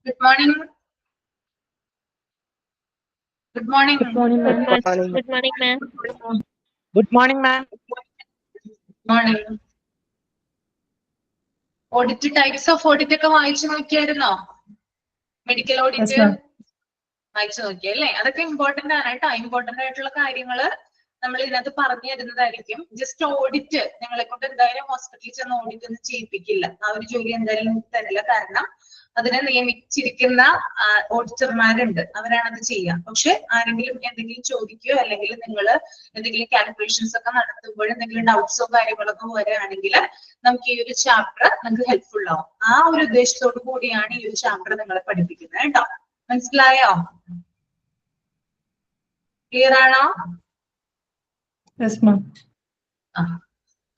Good morning. Good morning. Good morning, ma'am. Good morning, ma'am. Good morning, ma'am. Morning. Audit types of audit ഒക്കെ വായിച്ചു നോക്കിയായിരുന്നോ? Medical audit വായിച്ചു നോക്കിയല്ലേ? അതൊക്കെ important ആണ് കേട്ടോ. Important ആയിട്ടുള്ള കാര്യങ്ങള് നമ്മൾ ഇതിനകത്ത് പറഞ്ഞു തരുന്നതായിരിക്കും. ജസ്റ്റ് ഓഡിറ്റ് ഞങ്ങളെ കൊണ്ട് എന്തായാലും ഹോസ്പിറ്റലിൽ ചെന്ന് ഓഡിറ്റ് ഒന്നും ചെയ്യിപ്പിക്കില്ല. ആ ഒരു ജോലി എന്തായാലും തരില്ല. കാരണം അതിനെ നിയമിച്ചിരിക്കുന്ന ഓഡിറ്റർമാരുണ്ട്, അവരാണ് അത് ചെയ്യുക. പക്ഷെ ആരെങ്കിലും എന്തെങ്കിലും ചോദിക്കുകയോ അല്ലെങ്കിൽ നിങ്ങൾ എന്തെങ്കിലും കാൽക്കുലേഷൻസ് ഒക്കെ നടത്തുമ്പോൾ എന്തെങ്കിലും ഡൗട്ട്സോ കാര്യങ്ങളൊക്കെ വരികയാണെങ്കിൽ നമുക്ക് ഈ ഒരു ചാപ്റ്റർ നിങ്ങൾക്ക് ഹെൽപ്ഫുൾ ആവും. ആ ഒരു ഉദ്ദേശത്തോടു കൂടിയാണ് ഈ ഒരു ചാപ്റ്റർ നിങ്ങളെ പഠിപ്പിക്കുന്നത് കേട്ടോ. മനസ്സിലായോ? ക്ലിയർ ആണോ?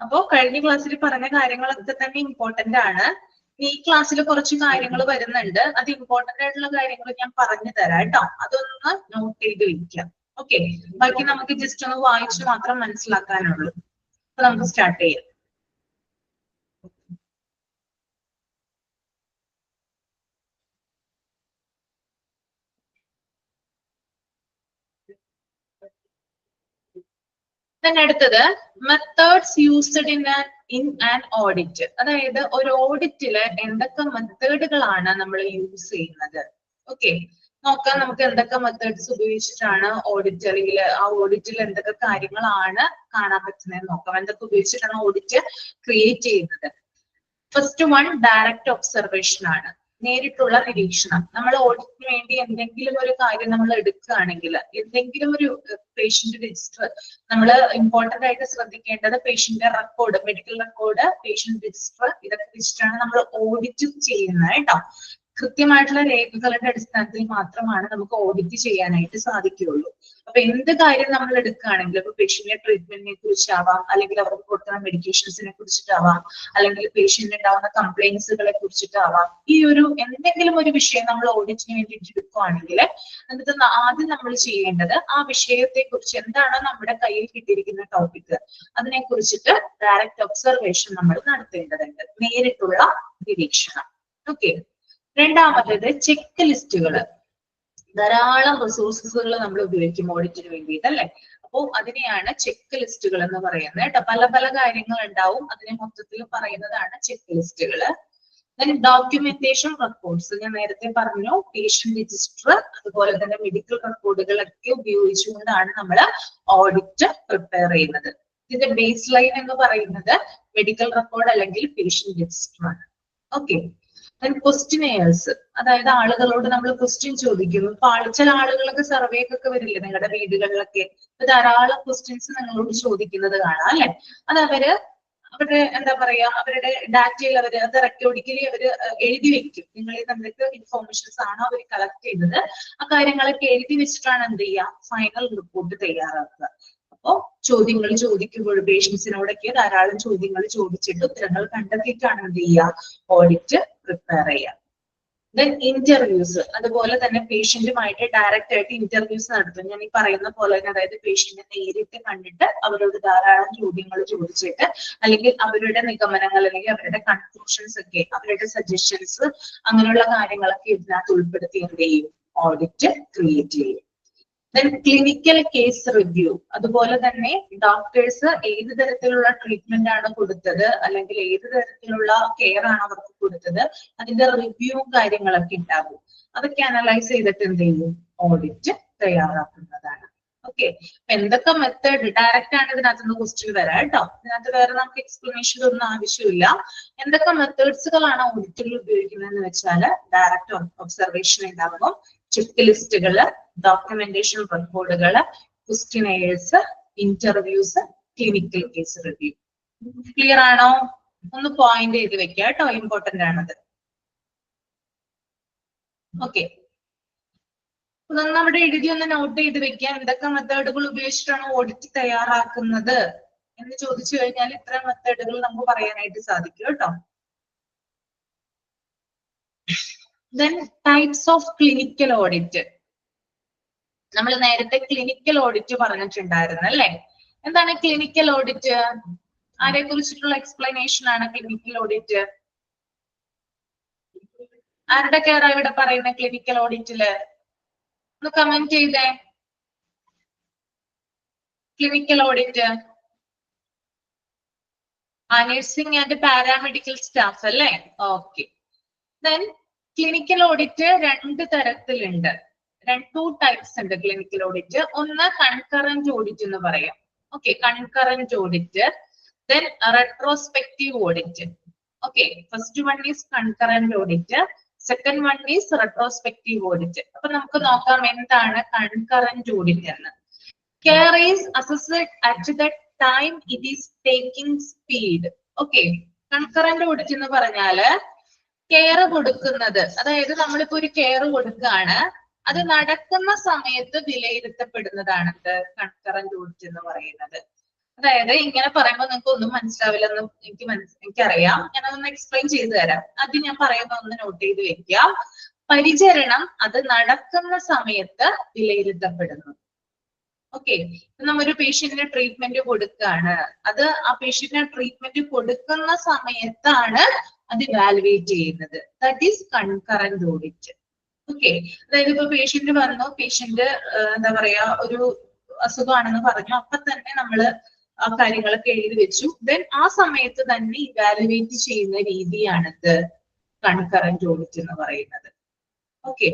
അപ്പോ കഴിഞ്ഞ ക്ലാസ്സിൽ പറഞ്ഞ കാര്യങ്ങളൊക്കെ തന്നെ ഇമ്പോർട്ടന്റ് ആണ്. ഈ ക്ലാസ്സിൽ കുറച്ച് കാര്യങ്ങൾ വരുന്നുണ്ട്. അത് ഇമ്പോർട്ടന്റ് ആയിട്ടുള്ള കാര്യങ്ങൾ ഞാൻ പറഞ്ഞു തരാം കേട്ടോ. അതൊന്ന് നോട്ട് ചെയ്ത് വെക്കാം. ഓക്കെ, ബാക്കി നമുക്ക് ജസ്റ്റ് ഒന്ന് വായിച്ച് മാത്രം മനസ്സിലാക്കാനുള്ളൂ. അപ്പൊ നമുക്ക് സ്റ്റാർട്ട് ചെയ്യാം. അടുത്തത് methods used in an audit. അതായത് ഒരു ഓഡിറ്റില് എന്തൊക്കെ മെത്തേഡുകളാണ് നമ്മൾ യൂസ് ചെയ്യുന്നത്. ഓക്കെ, നോക്കാം നമുക്ക് എന്തൊക്കെ മെത്തേഡ്സ് ഉപയോഗിച്ചിട്ടാണ് ഓഡിറ്റ് അല്ലെങ്കിൽ ആ ഓഡിറ്റിൽ എന്തൊക്കെ കാര്യങ്ങളാണ് കാണാൻ പറ്റുന്നത് നോക്കാം. എന്തൊക്കെ ഉപയോഗിച്ചിട്ടാണ് ഓഡിറ്റ് ക്രിയേറ്റ് ചെയ്യുന്നത്. ഫസ്റ്റ് വൺ ഡയറക്റ്റ് ഒബ്സർവേഷൻ ആണ്, നേരിട്ടുള്ള നിരീക്ഷണം. നമ്മൾ ഓഡിറ്റിന് വേണ്ടി എന്തെങ്കിലും ഒരു കാര്യം നമ്മൾ എടുക്കുകയാണെങ്കിൽ, എന്തെങ്കിലും ഒരു പേഷ്യന്റ് രജിസ്റ്റർ, നമ്മൾ ഇമ്പോർട്ടന്റ് ആയിട്ട് ശ്രദ്ധിക്കേണ്ടത് patient record, medical record, patient register, ഇതൊക്കെ വെച്ചിട്ടാണ് നമ്മൾ ഓഡിറ്റ് ചെയ്യുന്നത് കേട്ടോ. കൃത്യമായിട്ടുള്ള രേഖകളുടെ അടിസ്ഥാനത്തിൽ മാത്രമാണ് നമുക്ക് ഓഡിറ്റ് ചെയ്യാനായിട്ട് സാധിക്കുകയുള്ളൂ. അപ്പൊ എന്ത് കാര്യം നമ്മൾ എടുക്കുകയാണെങ്കിലും, ഇപ്പൊ പേഷ്യന്റിന്റെ ട്രീറ്റ്മെന്റിനെ കുറിച്ചാവാം, അല്ലെങ്കിൽ അവർക്ക് കൊടുക്കുന്ന മെഡിക്കേഷൻസിനെ കുറിച്ചിട്ടാവാം, അല്ലെങ്കിൽ പേഷ്യന്റ് ഉണ്ടാവുന്ന കംപ്ലൈൻസുകളെ കുറിച്ചിട്ടാവാം, ഈ ഒരു എന്തെങ്കിലും ഒരു വിഷയം നമ്മൾ ഓഡിറ്റിന് വേണ്ടിയിട്ട് എടുക്കുകയാണെങ്കിൽ എന്നിട്ട് ആദ്യം നമ്മൾ ചെയ്യേണ്ടത് ആ വിഷയത്തെ കുറിച്ച് എന്താണോ നമ്മുടെ കയ്യിൽ കിട്ടിയിരിക്കുന്ന ടോപ്പിക് അതിനെ കുറിച്ചിട്ട് ഡയറക്റ്റ് ഒബ്സർവേഷൻ നമ്മൾ നടത്തേണ്ടതുണ്ട്, നേരിട്ടുള്ള നിരീക്ഷണം. ഓക്കെ, രണ്ടാമത്തേത് ചെക്ക് ലിസ്റ്റുകൾ. ധാരാളം റിസോഴ്സസുകൾ നമ്മൾ ഉപയോഗിക്കും ഓഡിറ്റിന് വേണ്ടിയിട്ട് അല്ലെ. അപ്പോൾ അതിനെയാണ് ചെക്ക് ലിസ്റ്റുകൾ എന്ന് പറയുന്നത് കേട്ടോ. പല പല കാര്യങ്ങൾ ഉണ്ടാവും, അതിനെ മൊത്തത്തിൽ പറയുന്നതാണ് ചെക്ക് ലിസ്റ്റുകൾ. ഡോക്യുമെന്റേഷൻ റെക്കോർഡ്സ്, ഞാൻ നേരത്തെ പറഞ്ഞു, പേഷ്യന്റ് രജിസ്റ്റർ അതുപോലെ തന്നെ മെഡിക്കൽ റെക്കോർഡുകളൊക്കെ ഉപയോഗിച്ചുകൊണ്ടാണ് നമ്മൾ ഓഡിറ്റ് പ്രിപ്പയർ ചെയ്യുന്നത്. ഇതിന്റെ ബേസ് ലൈൻ എന്ന് പറയുന്നത് മെഡിക്കൽ റെക്കോർഡ് അല്ലെങ്കിൽ പേഷ്യന്റ് രജിസ്റ്റർ ആണ്. ഓക്കെ, ക്വസ്റ്റിനെയേഴ്സ്, അതായത് ആളുകളോട് നമ്മൾ ക്വസ്റ്റ്യൻ ചോദിക്കും. ഇപ്പൊ ചില ആളുകളൊക്കെ സർവേക്കൊക്കെ വരില്ലേ നിങ്ങളുടെ വീടുകളിലൊക്കെ, ധാരാളം ക്വസ്റ്റ്യൻസ് നിങ്ങളോട് ചോദിക്കുന്നത് കാണാം അല്ലെ. അത് അവരുടെ എന്താ പറയാ, അവരുടെ ഡാറ്റയിൽ അവര് അത് റെക്കോർഡിക്കലി അവര് എഴുതി വെക്കും. നിങ്ങൾ എന്തൊക്കെ ഇൻഫോർമേഷൻസ് ആണോ അവർ കളക്ട് ചെയ്തത് ആ കാര്യങ്ങളൊക്കെ എഴുതി വെച്ചിട്ടാണ് എന്ത് ചെയ്യുക, ഫൈനൽ റിപ്പോർട്ട് തയ്യാറാക്കുക. അപ്പോ ചോദ്യങ്ങൾ ചോദിക്കുമ്പോൾ പേഷ്യൻസിനോടൊക്കെ ധാരാളം ചോദ്യങ്ങൾ ചോദിച്ചിട്ട് ഉത്തരങ്ങൾ കണ്ടെത്തിയിട്ടാണ് എന്ത് ചെയ്യുക, ഓഡിറ്റ് പ്രിപ്പയർ ചെയ്യുക. ദെൻ ഇന്റർവ്യൂസ്, അതുപോലെ തന്നെ പേഷ്യന്റുമായിട്ട് ഡയറക്റ്റ് ആയിട്ട് ഇന്റർവ്യൂസ് നടത്തും. ഞാൻ ഈ പറയുന്ന പോലെ തന്നെ, അതായത് പേഷ്യന്റിനെ നേരിട്ട് കണ്ടിട്ട് അവരോട് ധാരാളം ചോദ്യങ്ങൾ ചോദിച്ചിട്ട് അല്ലെങ്കിൽ അവരുടെ നിഗമനങ്ങൾ അല്ലെങ്കിൽ അവരുടെ കൺക്ലൂഷൻസ് ഒക്കെ, അവരുടെ സജഷൻസ്, അങ്ങനെയുള്ള കാര്യങ്ങളൊക്കെ ഇതിനകത്ത് ഉൾപ്പെടുത്തി എന്ത് ചെയ്യും, ഓഡിറ്റ് ക്രിയേറ്റ് ചെയ്യും. ദെൻ ക്ലിനിക്കൽ കേസ് റിവ്യൂ, അതുപോലെ തന്നെ ഡോക്ടേഴ്സ് ഏത് തരത്തിലുള്ള ട്രീറ്റ്മെന്റ് ആണ് കൊടുത്തത് അല്ലെങ്കിൽ ഏത് തരത്തിലുള്ള കെയർ ആണ് അവർക്ക് കൊടുത്തത്, അതിന്റെ റിവ്യൂവും കാര്യങ്ങളൊക്കെ ഉണ്ടാകും. അതൊക്കെ അനലൈസ് ചെയ്തിട്ട് എന്ത് ചെയ്യും, ഓഡിറ്റ് തയ്യാറാക്കുന്നതാണ്. ഓക്കെ, എന്തൊക്കെ മെത്തേഡ്, ഡയറക്റ്റ് ആണ് ഇതിനകത്തുനിന്ന് ക്വസ്റ്റ്യൻ വരാം കേട്ടോ. ഇതിനകത്ത് വേറെ നമുക്ക് എക്സ്പ്ലനേഷൻ ഒന്നും ആവശ്യമില്ല. എന്തൊക്കെ മെത്തേഡ്സുകളാണ് ഓഡിറ്റിൽ ഉപയോഗിക്കുന്നതെന്ന് വെച്ചാൽ ഡയറക്റ്റ് ഒബ്സർവേഷൻ ഉണ്ടാകും, ചെക്ക് ലിസ്റ്റുകള്, ഡോക്യുമെന്റേഷൻ റെക്കോർഡുകള്, questionnaires, interviews, clinical case review. Clear ആണോ? ഒന്ന് പോയിന്റ് ചെയ്ത് വെക്കുക കേട്ടോ, ഇമ്പോർട്ടന്റ് ആണത്. ഓക്കെ, നമ്മുടെ എഴുതി ഒന്ന് നോട്ട് ചെയ്ത് വെക്കുക. എന്തൊക്കെ മെത്തേഡുകൾ ഉപയോഗിച്ചിട്ടാണ് ഓഡിറ്റ് തയ്യാറാക്കുന്നത് എന്ന് ചോദിച്ചു കഴിഞ്ഞാൽ ഇത്ര മെത്തേഡുകൾ നമുക്ക് പറയാനായിട്ട് സാധിക്കും കേട്ടോ. Then types of clinical audit. നമ്മൾ നേരത്തെ ക്ലിനിക്കൽ ഓഡിറ്റ് പറഞ്ഞിട്ടുണ്ടായിരുന്നു അല്ലെ. എന്താണ് ക്ലിനിക്കൽ ഓഡിറ്റ്? ആരെ കുറിച്ചിട്ടുള്ള എക്സ്പ്ലനേഷൻ ആണ് ക്ലിനിക്കൽ ഓഡിറ്റ്? ആരുടെ കെയറാ ഇവിടെ പറയുന്ന ക്ലിനിക്കൽ ഓഡിറ്റില്? ഒന്ന് കമന്റ് ചെയ്തേ. Clinical audit nursing and paramedical staff അല്ലേ? ഓക്കെ. ദെൻ ക്ലിനിക്കൽ ഓഡിറ്റ് രണ്ട് തരത്തിലുണ്ട്. ടു ടൈപ്സ് ഉണ്ട് ക്ലിനിക്കൽ ഓഡിറ്റ്. ഒന്ന് കൺകറന്റ് ഓഡിറ്റ് എന്ന് പറയാം. Okay, concurrent audit. Then retrospective audit. Okay, first one is concurrent audit, second one is retrospective audit. അപ്പൊ നമുക്ക് നോക്കാം എന്താണ് കൺകറന്റ് ഓഡിറ്റ് എന്ന്. Care is assessed at the time it is taking speed. Okay, concurrent audit എന്ന് പറഞ്ഞാല് care കൊടുക്കുന്നത്, അതായത് നമ്മളിപ്പോ ഒരു കെയർ കൊടുക്കുകയാണ്, അത് നടക്കുന്ന സമയത്ത് വിലയിരുത്തപ്പെടുന്നതാണ് കൺകറന്റ് ഓഡിറ്റ് എന്ന് പറയുന്നത്. അതായത് ഇങ്ങനെ പറയുമ്പോൾ നിങ്ങൾക്ക് ഒന്നും മനസ്സിലാവില്ലെന്ന് എനിക്കറിയാം. ഞാനതൊന്ന് എക്സ്പ്ലെയിൻ ചെയ്തു തരാം. ആദ്യം ഞാൻ പറയുന്ന ഒന്ന് നോട്ട് ചെയ്ത് വെക്കാം. പരിചരണം അത് നടക്കുന്ന സമയത്ത് വിലയിരുത്തപ്പെടുന്നു. ഓക്കെ, നമ്മൊരു പേഷ്യന്റിന് ട്രീറ്റ്മെന്റ് കൊടുക്കുകയാണ്, അത് ആ പേഷ്യന്റിന് ട്രീറ്റ്മെന്റ് കൊടുക്കുന്ന സമയത്താണ് അത് ഇവാലുവേറ്റ് ചെയ്യുന്നത്. That is concurrent audit. Okay, അതായത് ഇപ്പൊ പേഷ്യന്റ് വന്നു, പേഷ്യന്റ് എന്താ പറയാ ഒരു അസുഖമാണെന്ന് പറഞ്ഞു, അപ്പൊ തന്നെ നമ്മള് ആ കാര്യങ്ങളൊക്കെ എഴുതി വെച്ചു. ദെൻ ആ സമയത്ത് തന്നെ ഇവാലുവേറ്റ് ചെയ്യുന്ന രീതിയാണിത് കൺകറന്റ് ഓഡിറ്റ് എന്ന് പറയുന്നത്. ഓക്കെ,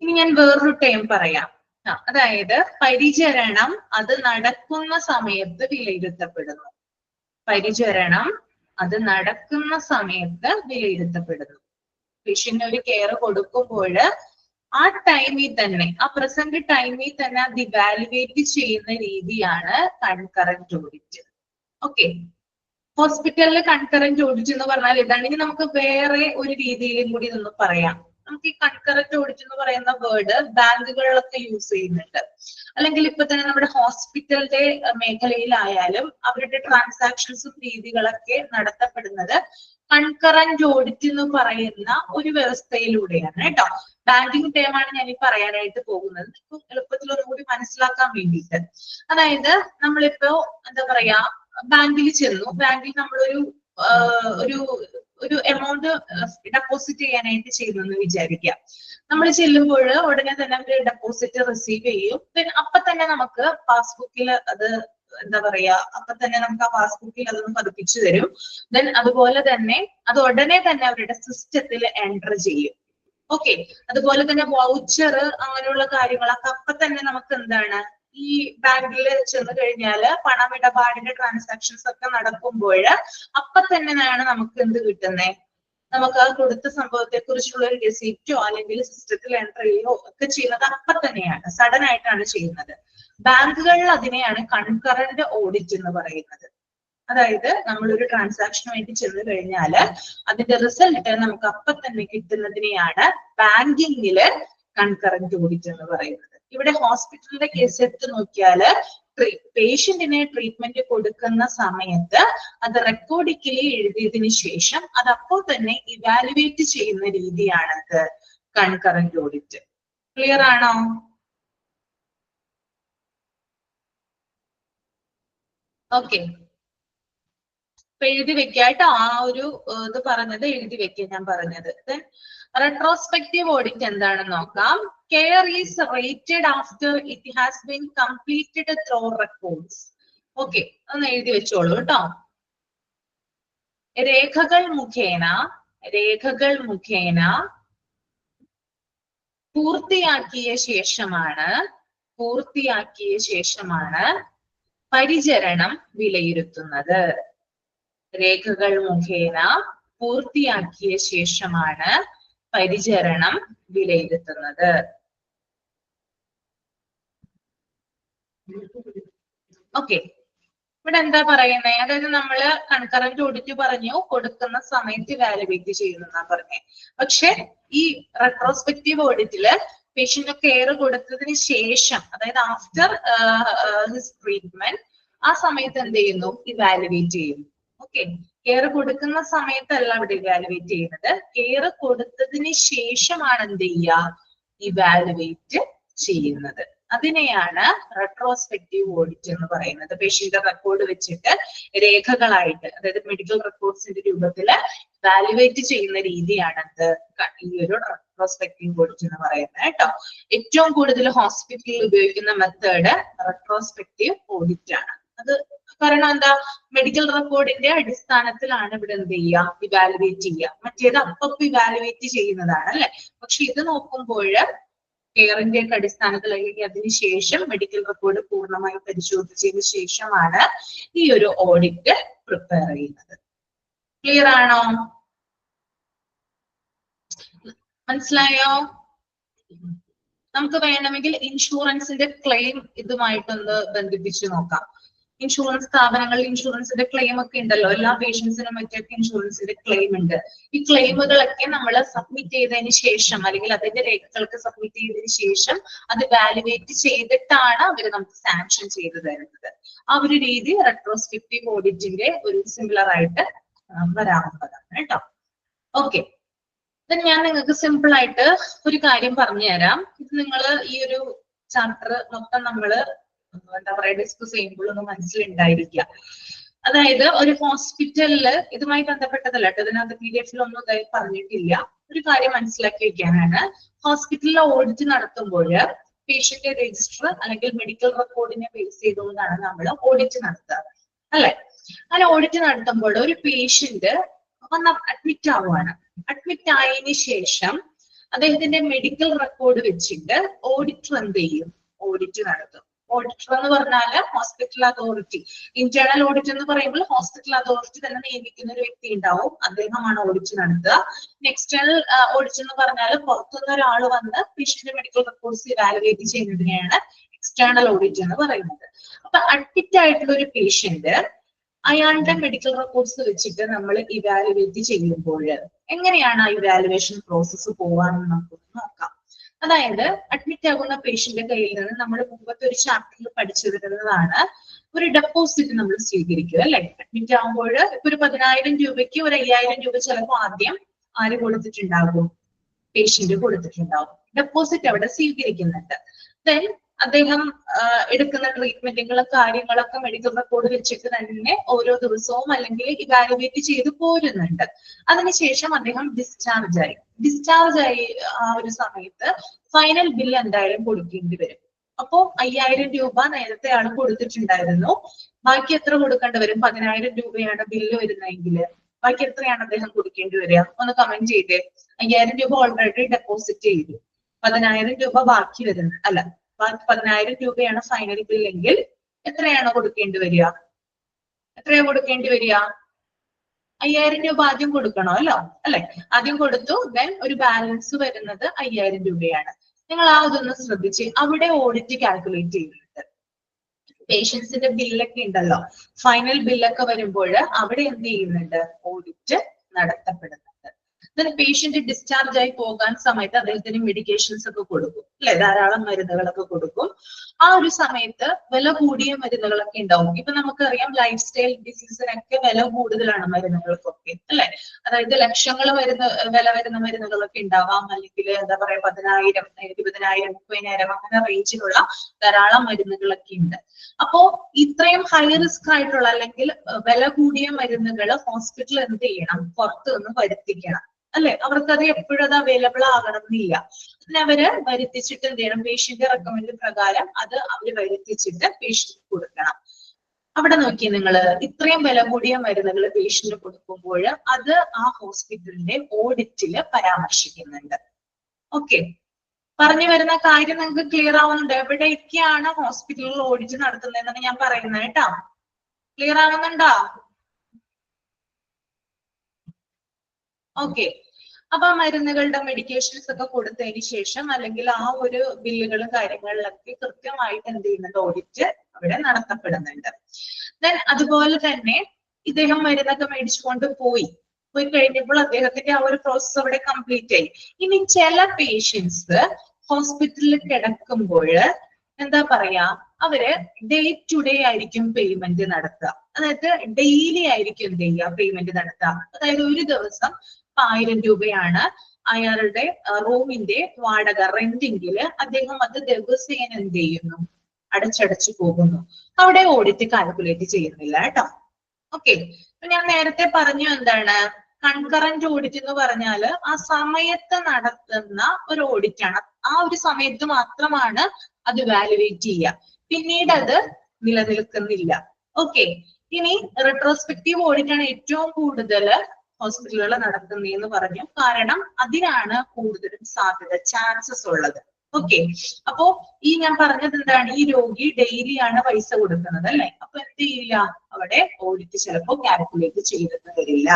ഇനി ഞാൻ വേറൊരു ടൈം പറയാം. അതായത് പരിചരണം അത് നടക്കുന്ന സമയത്ത് വിലയിരുത്തപ്പെടുന്നു. പരിചരണം അത് നടക്കുന്ന സമയത്ത് വിലയിരുത്തപ്പെടുന്നു. പേഷ്യന്റ് ഒരു കെയർ കൊടുക്കുമ്പോൾ ആ ടൈമിൽ തന്നെ, ആ പ്രസന്റ് ടൈമിൽ തന്നെ അത് ഇവാലുവേറ്റ് ചെയ്യുന്ന രീതിയാണ് കൺകറന്റ് ഓഡിറ്റ്. ഓക്കെ, ഹോസ്പിറ്റലിൽ കൺകറന്റ് ഓഡിറ്റ് എന്ന് പറഞ്ഞാൽ ഇതാണ്. ഇനി നമുക്ക് വേറെ ഒരു രീതിയിലും കൂടി ഇതൊന്ന് പറയാം. നമുക്ക് ഈ കൺകറന്റ് ഓഡിറ്റ് എന്ന് പറയുന്ന വേർഡ് ബാങ്കുകളിലൊക്കെ യൂസ് ചെയ്യുന്നുണ്ട്, അല്ലെങ്കിൽ ഇപ്പൊ തന്നെ നമ്മുടെ ഹോസ്പിറ്റലിന്റെ മേഖലയിലായാലും അവരുടെ ട്രാൻസാക്ഷൻസും രീതികളൊക്കെ നടത്തപ്പെടുന്നത് കൺകറന്റ് ഓഡിറ്റ് എന്ന് പറയുന്ന ഒരു വ്യവസ്ഥയിലൂടെയാണ് കേട്ടോ. ബാങ്കിങ് ടേമാണ് ഞാൻ ഈ പറയാനായിട്ട് പോകുന്നത്, എളുപ്പത്തിൽ ഒന്നുകൂടി മനസ്സിലാക്കാൻ വേണ്ടിയിട്ട്. അതായത് നമ്മളിപ്പോ എന്താ പറയാ, ബാങ്കിൽ ചെന്നു, ബാങ്കിൽ നമ്മളൊരു ഒരു എമൗണ്ട് ഡെപ്പോസിറ്റ് ചെയ്യാനായിട്ട് ചെയ്യുന്നു എന്ന് വിചാരിക്കാം. നമ്മൾ ചെല്ലുമ്പോൾ ഉടനെ തന്നെ അവർ ഡെപ്പോസിറ്റ് റിസീവ് ചെയ്യും. പിന്നെ അപ്പൊ തന്നെ നമുക്ക് പാസ്ബുക്കിൽ അത് എന്താ പറയാ, അപ്പൊ തന്നെ നമുക്ക് ആ പാസ്ബുക്കിൽ അതൊന്ന് പതിപ്പിച്ചു തരും. ദെൻ അതുപോലെ തന്നെ അത് ഉടനെ തന്നെ അവരുടെ സിസ്റ്റത്തിൽ എൻറ്റർ ചെയ്യും. ഓക്കെ, അതുപോലെ തന്നെ വൗച്ചർ അങ്ങനെയുള്ള കാര്യങ്ങളൊക്കെ അപ്പൊ തന്നെ നമുക്ക് എന്താണ്, ഈ ബാങ്കിൽ ചെന്ന് കഴിഞ്ഞാല് പണമിടപാടിന്റെ ട്രാൻസാക്ഷൻസ് ഒക്കെ നടക്കുമ്പോൾ അപ്പൊ തന്നെയാണ് നമുക്ക് എന്ത് കിട്ടുന്നത്, നമുക്ക് ആ കൊടുത്ത സംഭവത്തെ കുറിച്ചുള്ള ഒരു റെസിപ്റ്റോ അല്ലെങ്കിൽ സിസ്റ്റത്തിൽ എൻറ്റർ ചെയ്യുകയോ ഒക്കെ ചെയ്യുന്നത് അപ്പൊ തന്നെയാണ്, സഡൻ ആയിട്ടാണ് ചെയ്യുന്നത്. ബാങ്കുകളിൽ അതിനെയാണ് കൺകറന്റ് ഓഡിറ്റ് എന്ന് പറയുന്നത്. അതായത് നമ്മളൊരു ട്രാൻസാക്ഷന് വേണ്ടി ചെന്ന് കഴിഞ്ഞാല് അതിന്റെ റിസൾട്ട് നമുക്ക് അപ്പൊ തന്നെ കിട്ടുന്നതിനെയാണ് ബാങ്കിങ്ങില് കൺകറന്റ് ഓഡിറ്റ് എന്ന് പറയുന്നത്. ഇവിടെ ഹോസ്പിറ്റലിന്റെ കേസ് എടുത്ത് നോക്കിയാല് പേഷ്യന്റിനെ ട്രീറ്റ്മെന്റ് കൊടുക്കുന്ന സമയത്ത് അത് റെക്കോർഡിക്കലി എഴുതിയതിനു ശേഷം അത് അപ്പോൾ തന്നെ ഇവാലുവേറ്റ് ചെയ്യുന്ന രീതിയാണ് ഇത് കൺകറന്റ് ഓഡിറ്റ്. ക്ലിയർ ആണോ? ഓക്കെ, എഴുതി വെക്കാട്ടോ. ആ ഒരു ഇത് പറഞ്ഞത് എഴുതി വെക്കാൻ ഞാൻ പറഞ്ഞത്. റെട്രോസ്പെക്റ്റീവ് ഓഡിറ്റ് എന്താണെന്ന് നോക്കാം. Care is rated after it has been completed through records. Okay, ഒന്ന് എഴുതി വെച്ചോളൂ കേട്ടോ. രേഖകൾ മുഖേന പൂർത്തിയാക്കിയ ശേഷമാണ് പരിചരണം വിലയിരുത്തുന്നത്. രേഖകൾ മുഖേന പൂർത്തിയാക്കിയ ശേഷമാണ് പരിചരണം വിലയിരുത്തുന്നത്. ഓക്കെ, ഇവിടെ എന്താ പറയുന്നത്, അതായത് നമ്മള് കൺകറന്റ് ഓഡിറ്റ് പറഞ്ഞു, കൊടുക്കുന്ന സമയത്ത് വാലിഡേറ്റ് ചെയ്യുന്ന പറഞ്ഞേ. പക്ഷെ ഈ റെട്രോസ്പെക്റ്റീവ് ഓഡിറ്റില് പേഷ്യന്റ് കെയർ കൊടുത്തതിന് ശേഷം, അതായത് ആഫ്റ്റർ ഹിസ് ട്രീറ്റ്മെന്റ്, ആ സമയത്ത് എന്ത് ചെയ്യുന്നു, ഇവാലുവേറ്റ് ചെയ്യുന്നു. ഓക്കെ, കെയർ കൊടുക്കുന്ന സമയത്തല്ല അവിടെ ഇവാലുവേറ്റ് ചെയ്യുന്നത്, കെയർ കൊടുത്തതിന് ശേഷമാണ് എന്ത് ചെയ്യുക, ഇവാലുവേറ്റ് ചെയ്യുന്നത്. അതിനെയാണ് റെട്രോസ്പെക്റ്റീവ് ഓഡിറ്റ് എന്ന് പറയുന്നത്. പേഷ്യന്റ് റെക്കോർഡ് വെച്ചിട്ട് രേഖകളായിട്ട്, അതായത് മെഡിക്കൽ റെക്കോർഡ്സിന്റെ രൂപത്തിൽ വാലുവേറ്റ് ചെയ്യുന്ന രീതിയാണ് ഈ ഒരു റെട്രോസ്പെക്റ്റീവ് ഓഡിറ്റ് എന്ന് പറയുന്നത് കേട്ടോ. ഏറ്റവും കൂടുതൽ ഹോസ്പിറ്റലിൽ ഉപയോഗിക്കുന്ന മെത്തേഡ് റെട്രോസ്പെക്റ്റീവ് ഓഡിറ്റ് ആണ്. അത് കാരണം എന്താ, മെഡിക്കൽ റെക്കോർഡിന്റെ അടിസ്ഥാനത്തിലാണ് ഇവിടെ എന്ത് ചെയ്യുക, ഇവാലുവേറ്റ് ചെയ്യുക. മറ്റേത് അപ്പൊ ഇവാലുവേറ്റ് ചെയ്യുന്നതാണ് അല്ലെ. പക്ഷെ ഇത് നോക്കുമ്പോൾ കെയറിന്റെ ഒക്കെ അടിസ്ഥാനത്തിൽ അല്ലെങ്കിൽ അതിനുശേഷം മെഡിക്കൽ റെക്കോർഡ് പൂർണ്ണമായി പരിശോധിച്ചതിന് ശേഷമാണ് ഈ ഒരു ഓഡിറ്റ് പ്രിപ്പയർ ചെയ്യുന്നത്. ക്ലിയർ ആണോ? മനസ്സിലായോ? നമുക്ക് വേണമെങ്കിൽ ഇൻഷുറൻസിന്റെ ക്ലെയിം ഇതുമായിട്ടൊന്ന് ബന്ധിപ്പിച്ച് നോക്കാം. ഇൻഷുറൻസ് സ്ഥാപനങ്ങളിൽ ഇൻഷുറൻസിന്റെ ക്ലെയിം ഒക്കെ ഉണ്ടല്ലോ, എല്ലാ പേഷ്യൻസിനും മറ്റൊക്കെ ഇൻഷുറൻസിന്റെ ക്ലെയിം ഉണ്ട്. ഈ ക്ലെയിമുകളൊക്കെ നമ്മൾ സബ്മിറ്റ് ചെയ്തതിന് ശേഷം അല്ലെങ്കിൽ അതിന്റെ രേഖകൾക്ക് സബ്മിറ്റ് ചെയ്തതിന് ശേഷം അത് വാലുവേറ്റ് ചെയ്തിട്ടാണ് അവർ നമുക്ക് സാങ്ഷൻ ചെയ്ത് തരുന്നത്. ആ ഒരു രീതി റെട്രോസ്പെക്റ്റീവ് ഓഡിറ്റിന്റെ ഒരു സിമിലർ ആയിട്ട് വരാവുന്നതാണ് കേട്ടോ. ഓക്കെ, ഞാൻ നിങ്ങൾക്ക് സിമ്പിൾ ആയിട്ട് ഒരു കാര്യം പറഞ്ഞു തരാം. ഇത് നിങ്ങൾ ഈ ഒരു ചാപ്റ്റർ മൊത്തം നമ്മള് എന്താ പറയാ ഡിസ്കസ് ചെയ്യുമ്പോൾ ഒന്ന് മനസ്സിലുണ്ടായിരിക്കുക. അതായത് ഒരു ഹോസ്പിറ്റലില് ഇതുമായി ബന്ധപ്പെട്ടതല്ല കേട്ടോ, ഇതിനകത്ത് PDF ഒന്നും ഇതായി പറഞ്ഞിട്ടില്ല. ഒരു കാര്യം മനസ്സിലാക്കി വെക്കാനാണ്, ഹോസ്പിറ്റലിലെ ഓഡിറ്റ് നടത്തുമ്പോൾ പേഷ്യന്റ് രജിസ്റ്റർ അല്ലെങ്കിൽ മെഡിക്കൽ റെക്കോർഡിനെ ബേസ് ചെയ്തുകൊണ്ടാണ് നമ്മൾ ഓഡിറ്റ് നടത്തുക അല്ലെ. അങ്ങനെ ഓഡിറ്റ് നടത്തുമ്പോൾ ഒരു പേഷ്യന്റ് വന്ന് അഡ്മിറ്റ് ആവുകയാണ്. അഡ്മിറ്റ് ആയതിനു ശേഷം അദ്ദേഹത്തിന്റെ മെഡിക്കൽ റെക്കോർഡ് വെച്ചിട്ട് ഓഡിറ്റർ എന്ത് ചെയ്യും, ഓഡിറ്റ് നടത്തും. ഓഡിറ്റർ എന്ന് പറഞ്ഞാല് ഹോസ്പിറ്റൽ അതോറിറ്റി, ഇന്റേണൽ ഓഡിറ്റ് എന്ന് പറയുമ്പോൾ ഹോസ്പിറ്റൽ അതോറിറ്റി തന്നെ നിയമിക്കുന്ന ഒരു വ്യക്തി ഉണ്ടാവും, അദ്ദേഹമാണ് ഓഡിറ്റ് നടത്തുക. എക്സ്റ്റേണൽ ഓഡിറ്റ് എന്ന് പറഞ്ഞാൽ പുറത്തുനിന്ന് ഒരാൾ വന്ന് പേഷ്യന്റ് മെഡിക്കൽ റെക്കോർഡ്സ് ഇവാലുവേറ്റ് ചെയ്യുന്നതിനെയാണ് എക്സ്റ്റേണൽ ഓഡിറ്റ് എന്ന് പറയുന്നത്. അപ്പൊ അഡ്മിറ്റ് ആയിട്ടുള്ള ഒരു പേഷ്യന്റ് അയാളുടെ മെഡിക്കൽ റെക്കോർഡ്സ് വെച്ചിട്ട് നമ്മൾ ഇവാലുവേറ്റ് ചെയ്യുമ്പോൾ എങ്ങനെയാണ് ആ ഇവാലുവേഷൻ പ്രോസസ്സ് പോവാന്ന് നമുക്ക് നോക്കാം. അതായത് അഡ്മിറ്റ് ആകുന്ന പേഷ്യന്റെ കയ്യിൽ നിന്ന് നമ്മൾ മുമ്പത്തെ ഒരു ചാപ്റ്ററിൽ പഠിച്ചിരുന്നതാണ് ഒരു ഡെപ്പോസിറ്റ് നമ്മൾ സ്വീകരിക്കുക അല്ലെ. അഡ്മിറ്റ് ആകുമ്പോൾ ഇപ്പൊ ഒരു 10,000 രൂപയ്ക്ക് ഒരു 5,000 രൂപ ചിലപ്പോൾ ആദ്യം ആര് കൊടുത്തിട്ടുണ്ടാകും, പേഷ്യന്റ് കൊടുത്തിട്ടുണ്ടാവും. ഡെപ്പോസിറ്റ് അവിടെ സ്വീകരിക്കുന്നുണ്ട്. ദെൻ അദ്ദേഹം എടുക്കുന്ന ട്രീറ്റ്മെന്റുകളും കാര്യങ്ങളൊക്കെ മെഡിക്കൽ റെക്കോർഡ് വെച്ചിട്ട് തന്നെ ഓരോ ദിവസവും അല്ലെങ്കിൽ ഇവാലുവേറ്റ് ചെയ്ത് പോരുന്നുണ്ട്. അതിനുശേഷം അദ്ദേഹം ഡിസ്ചാർജ് ആയി ആ ഒരു സമയത്ത് ഫൈനൽ ബിൽ എന്തായാലും കൊടുക്കേണ്ടി വരും. അപ്പോ 5,000 രൂപ നേരത്തെ ആൾ കൊടുത്തിട്ടുണ്ടായിരുന്നു. ബാക്കി എത്ര കൊടുക്കേണ്ടി വരും? 10,000 രൂപയാണ് ബില്ല് വരുന്നതെങ്കിൽ ബാക്കി എത്രയാണ് അദ്ദേഹം കൊടുക്കേണ്ടി വരിക? ഒന്ന് കമന്റ് ചെയ്തേ. 5,000 രൂപ ഓൾറെഡി ഡെപ്പോസിറ്റ് ചെയ്തു, 10,000 രൂപ ബാക്കി വരുന്നത് അല്ല, 10,000 രൂപയാണ് ഫൈനൽ ബിൽ എങ്കിൽ എത്രയാണ് കൊടുക്കേണ്ടി വരിക? എത്രയാ കൊടുക്കേണ്ടി വരിക? 5,000 രൂപ ആദ്യം കൊടുക്കണമല്ലോ അല്ലെ. ആദ്യം കൊടുത്തു, ദെൻ ഒരു ബാലൻസ് വരുന്നത് 5,000 രൂപയാണ്. നിങ്ങൾ ആ ഇതൊന്ന് ശ്രദ്ധിച്ച് അവിടെ ഓഡിറ്റ് കാൽക്കുലേറ്റ് ചെയ്യുന്നുണ്ട്. പേഷ്യൻസിന്റെ ബില്ലൊക്കെ ഉണ്ടല്ലോ, ഫൈനൽ ബില്ലൊക്കെ വരുമ്പോൾ അവിടെ എന്ത് ചെയ്യുന്നുണ്ട്, ഓഡിറ്റ് നടത്തപ്പെടുന്നുണ്ട്. പേഷ്യന്റ് ഡിസ്ചാർജ് ആയി പോകാൻ സമയത്ത് അദ്ദേഹത്തിന് മെഡിക്കേഷൻസ് ഒക്കെ കൊടുക്കും അല്ലെ, ധാരാളം മരുന്നുകളൊക്കെ കൊടുക്കും. ആ ഒരു സമയത്ത് വില കൂടിയ മരുന്നുകളൊക്കെ ഉണ്ടാവും. ഇപ്പൊ നമുക്കറിയാം ലൈഫ് സ്റ്റൈൽ ഡിസീസിനൊക്കെ വില കൂടുതലാണ് മരുന്നുകൾക്കൊക്കെ അല്ലെ. അതായത് ലക്ഷങ്ങൾ വില വരുന്ന മരുന്നുകളൊക്കെ ഉണ്ടാവാം, അല്ലെങ്കിൽ എന്താ പറയാ 10,000, 20,000, 30,000 അങ്ങനെ റേഞ്ചിലുള്ള ധാരാളം മരുന്നുകളൊക്കെ ഉണ്ട്. അപ്പോ ഇത്രയും ഹൈ റിസ്ക് ആയിട്ടുള്ള അല്ലെങ്കിൽ വില കൂടിയ മരുന്നുകൾ ഹോസ്പിറ്റൽ എന്ത് ചെയ്യണം, പുറത്തു നിന്ന് വരുത്തിക്കണം അല്ലെ. അവർക്ക് അത് എപ്പോഴും അത് അവൈലബിൾ ആകണം എന്നില്ല. പിന്നെ അവര് വരുത്തിച്ചിട്ട് എന്ത് ചെയ്യണം, പേഷ്യന്റ് റെക്കമെൻഡ് പ്രകാരം അത് അവര് വരുത്തിച്ചിട്ട് പേഷ്യന്റ് കൊടുക്കണം. അവിടെ നോക്കിയേ നിങ്ങള്, ഇത്രയും വില കൂടിയ മരുന്നുകൾ പേഷ്യന്റ് കൊടുക്കുമ്പോൾ അത് ആ ഹോസ്പിറ്റലിന്റെ ഓഡിറ്റില് പരാമർശിക്കുന്നുണ്ട്. ഓക്കെ, പറഞ്ഞു വരുന്ന കാര്യം നിങ്ങൾക്ക് ക്ലിയർ ആവുന്നുണ്ട്? എവിടെയൊക്കെയാണ് ഹോസ്പിറ്റലിൽ ഓഡിറ്റ് നടത്തുന്നതെന്നാണ് ഞാൻ പറയുന്നത് കേട്ടോ. ക്ലിയർ ആവുന്നുണ്ടോ? ഓക്കെ, അപ്പൊ മരുന്നുകളുടെ മെഡിക്കേഷൻസ് ഒക്കെ കൊടുത്തതിന് ശേഷം അല്ലെങ്കിൽ ആ ഒരു ബില്ലുകളും കാര്യങ്ങളിലൊക്കെ കൃത്യമായിട്ട് എന്ത് ചെയ്യുന്നുണ്ട്, ഓഡിറ്റ് അവിടെ നടത്തപ്പെടുന്നുണ്ട്. ദെൻ അതുപോലെ തന്നെ ഇദ്ദേഹം മരുന്നൊക്കെ മേടിച്ചുകൊണ്ട് പോയി കഴിഞ്ഞപ്പോൾ അദ്ദേഹത്തിന്റെ ആ ഒരു പ്രോസസ് അവിടെ കംപ്ലീറ്റ് ആയി. ഇനി ചില പേഷ്യൻസ് ഹോസ്പിറ്റലിൽ കിടക്കുമ്പോൾ എന്താ പറയാ, അവര് ഡേ ടു ഡേ ആയിരിക്കും പേയ്മെന്റ് നടത്തുക. അതായത് ഡെയിലി ആയിരിക്കും എന്ത് ചെയ്യുക, പേയ്മെന്റ് നടത്തുക. അതായത് ഒരു ദിവസം 1,000 രൂപയാണ് അയാളുടെ റൂമിന്റെ വാടക റെന്റെങ്കില് അദ്ദേഹം അത് ദിവസേന എന്ത് ചെയ്യുന്നു, അടച്ചടച്ചു പോകുന്നു. അവിടെ ഓഡിറ്റ് കാൽക്കുലേറ്റ് ചെയ്യുന്നില്ല കേട്ടോ. ഓക്കെ, ഞാൻ നേരത്തെ പറഞ്ഞു എന്താണ് കൺകറന്റ് ഓഡിറ്റ് എന്ന് പറഞ്ഞാല് ആ സമയത്ത് നടത്തുന്ന ഒരു ഓഡിറ്റ് ആണ്. ആ ഒരു സമയത്ത് മാത്രമാണ് അത് വാലുവേറ്റ് ചെയ്യുക, പിന്നീട് അത് നിലനിൽക്കുന്നില്ല. ഓക്കെ, ഇനി റെട്രോസ്പെക്റ്റീവ് ഓഡിറ്റ് ആണ് ഏറ്റവും കൂടുതൽ ഹോസ്പിറ്റലുകൾ നടത്തുന്നതെന്ന് പറഞ്ഞു. കാരണം അതിനാണ് കൂടുതലും സാധ്യത, ചാൻസസ് ഉള്ളത്. ഓക്കെ, അപ്പോ ഈ ഞാൻ പറഞ്ഞത് എന്താണ്, ഈ രോഗി ഡെയിലി ആണ് പൈസ കൊടുക്കുന്നത് അല്ലെ, അപ്പൊ എന്ത് ചെയ്യില്ല, അവിടെ ഓഡിറ്റ് ചിലപ്പോ കാൽക്കുലേറ്റ് ചെയ്തെന്ന് വരില്ല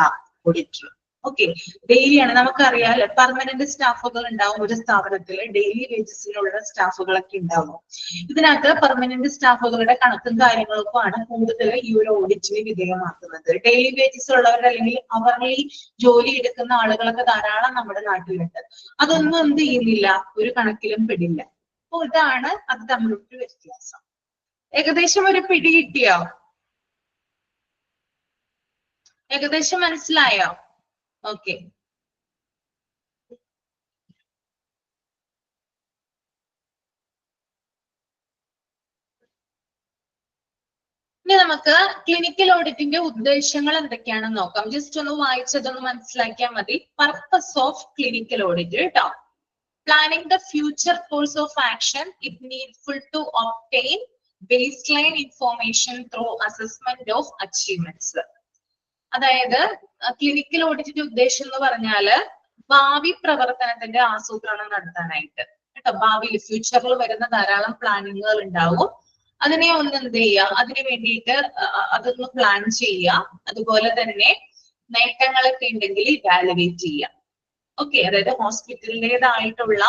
ഓഡിറ്റർ. ഓക്കെ, ഡെയിലി ആണ്, നമുക്കറിയാം പെർമനന്റ് സ്റ്റാഫുകൾ ഉണ്ടാവും ഒരു സ്ഥാപനത്തില്, ഡെയിലി വേജസിലുള്ള സ്റ്റാഫുകളൊക്കെ ഉണ്ടാവും. ഇതിനകത്ത് പെർമനന്റ് സ്റ്റാഫുകളുടെ കണക്കും കാര്യങ്ങളൊക്കെ ആണ് കൂടുതൽ ഈ ഒരു ഓഡിറ്റിന് വിധേയമാക്കുന്നത്. ഡെയിലി വേജസ് ഉള്ളവർ അല്ലെങ്കിൽ അവർലി ജോലി എടുക്കുന്ന ആളുകളൊക്കെ ധാരാളം നമ്മുടെ നാട്ടിലുണ്ട്. അതൊന്നും എന്ത് ചെയ്യുന്നില്ല, ഒരു കണക്കിലും പെടില്ല. അപ്പൊ ഇതാണ് അത് തമ്മിലൊരു വ്യത്യാസം. ഏകദേശം ഒരു പിടി കിട്ടിയോ? ഏകദേശം മനസ്സിലായോ? ഓക്കെ, ഇനി നമുക്ക് ക്ലിനിക്കൽ ഓഡിറ്റിന്റെ ഉദ്ദേശങ്ങൾ എന്തൊക്കെയാണെന്ന് നോക്കാം. ജസ്റ്റ് ഒന്ന് വായിച്ചതൊന്ന് മനസ്സിലാക്കിയാൽ മതി. പർപ്പസ് ഓഫ് ക്ലിനിക്കൽ ഓഡിറ്റ് കേട്ടോ. Planning the future course of action if needful to obtain baseline information through assessment of achievements. അതായത് ക്ലിനിക്കൽ ഓഡിറ്റിന്റെ ഉദ്ദേശം എന്ന് പറഞ്ഞാല് ഭാവി പ്രവർത്തനത്തിന്റെ ആസൂത്രണം നടത്താനായിട്ട് കേട്ടോ. ഭാവിയിൽ ഫ്യൂച്ചറിൽ വരുന്ന ധാരാളം പ്ലാനിങ്ങുകൾ ഉണ്ടാവും. അതിനെ ഒന്ന് എന്ത് ചെയ്യുക, അതിന് വേണ്ടിയിട്ട് അതൊന്ന് പ്ലാൻ ചെയ്യുക. അതുപോലെ തന്നെ നേട്ടങ്ങളൊക്കെ ഉണ്ടെങ്കിൽ ഇവാലുവേറ്റ് ചെയ്യുക. ഓക്കെ, അതായത് ഹോസ്പിറ്റലിൻ്റെതായിട്ടുള്ള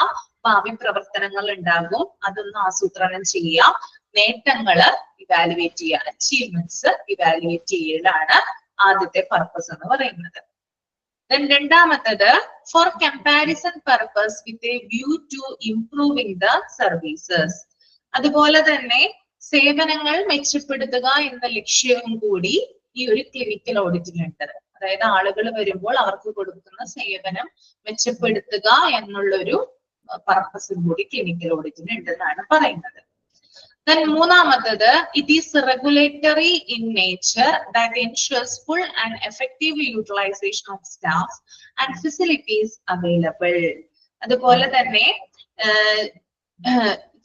ഭാവി പ്രവർത്തനങ്ങൾ ഉണ്ടാകും, അതൊന്ന് ആസൂത്രണം ചെയ്യുക. നേട്ടങ്ങള് ഇവാലുവേറ്റ് ചെയ്യുക, അച്ചീവ്മെന്റ്സ് ഇവാലുവേറ്റ് ചെയ്യലാണ് ആദ്യത്തെ പർപ്പസ് എന്ന് പറയുന്നത്. രണ്ടാമത്തത് for comparison purpose with a view to improving the services. അതുപോലെ തന്നെ സേവനങ്ങൾ മെച്ചപ്പെടുത്തുക എന്ന ലക്ഷ്യവും കൂടി ഈ ഒരു ക്ലിനിക്കൽ ഓഡിറ്റിനുണ്ട്. അതായത് ആളുകൾ വരുമ്പോൾ അവർക്ക് കൊടുക്കുന്ന സേവനം മെച്ചപ്പെടുത്തുക എന്നുള്ളൊരു പർപ്പസും കൂടി ക്ലിനിക്കൽ ഓഡിറ്റിന് ഉണ്ടെന്നാണ് പറയുന്നത്. Then മൂന്നാമത്തത് it is regulatory in nature that ensures full and effective utilization of staff and facilities available. അതുപോലെ തന്നെ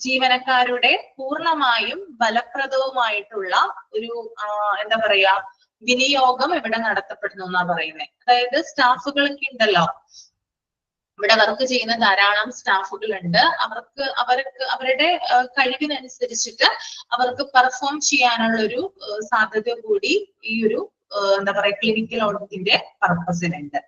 ജീവനക്കാരുടെ പൂർണ്ണമായും ഫലപ്രദവുമായിട്ടുള്ള ഒരു എന്താ പറയാ വിനിയോഗം ഇവിടെ നടത്തപ്പെടുന്നു എന്നാ പറയുന്നത്. അതായത് സ്റ്റാഫുകളൊക്കെ ഉണ്ടല്ലോ, ഇവിടെ വർക്ക് ചെയ്യുന്ന ധാരാളം സ്റ്റാഫുകൾ ഉണ്ട്. അവരുടെ കഴിവിനനുസരിച്ചിട്ട് അവർക്ക് പെർഫോം ചെയ്യാനുള്ള ഒരു സാധ്യത കൂടി ഈ ഒരു എന്താ പറയാ clinical ഓഡിറ്റിന്റെ പർപ്പസിനുണ്ട്.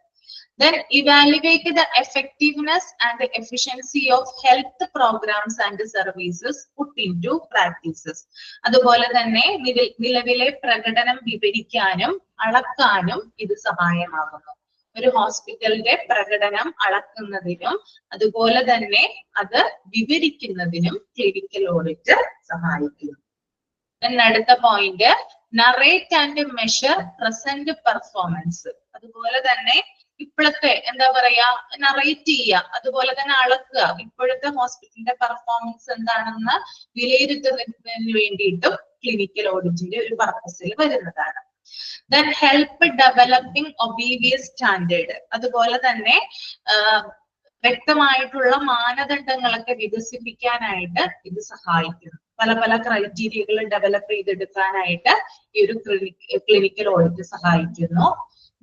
Then evaluate the effectiveness and the efficiency of health programs and services put into practices. അതുപോലെ തന്നെ നിലവിലെ പ്രകടനം വിവരിക്കാനും അളക്കാനും ഇത് സഹായമാകുന്നു. ഒരു ഹോസ്പിറ്റലിന്റെ പ്രകടനം അളക്കുന്നതിനും അതുപോലെ തന്നെ അത് വിവരിക്കുന്നതിനും ക്ലിനിക്കൽ ഓഡിറ്റ് സഹായിക്കുന്നു. അടുത്ത point narrate and measure present performance. അതുപോലെ തന്നെ ഇപ്പോഴത്തെ എന്താ പറയാ നറേറ്റ് ചെയ്യുക, അതുപോലെ തന്നെ അളക്കുക. ഇപ്പോഴത്തെ ഹോസ്പിറ്റലിന്റെ പെർഫോമൻസ് എന്താണെന്ന് വിലയിരുത്തുന്നതിന് വേണ്ടിയിട്ടും ക്ലിനിക്കൽ ഓഡിറ്റിന്റെ ഒരു പർപ്പസിൽ വരുന്നതാണ്. Then help developing obedience standard. അതുപോലെ തന്നെ വ്യക്തമായിട്ടുള്ള മാനദണ്ഡങ്ങളൊക്കെ വികസിപ്പിക്കാനായിട്ട് ഇത് സഹായിക്കുന്നു. പല പല ക്രൈറ്റീരിയകൾ ഡെവലപ്പ് ചെയ്തെടുക്കാനായിട്ട് ഈ ഒരു ക്ലിനിക്കൽ ഓഡിറ്റ് സഹായിക്കുന്നു.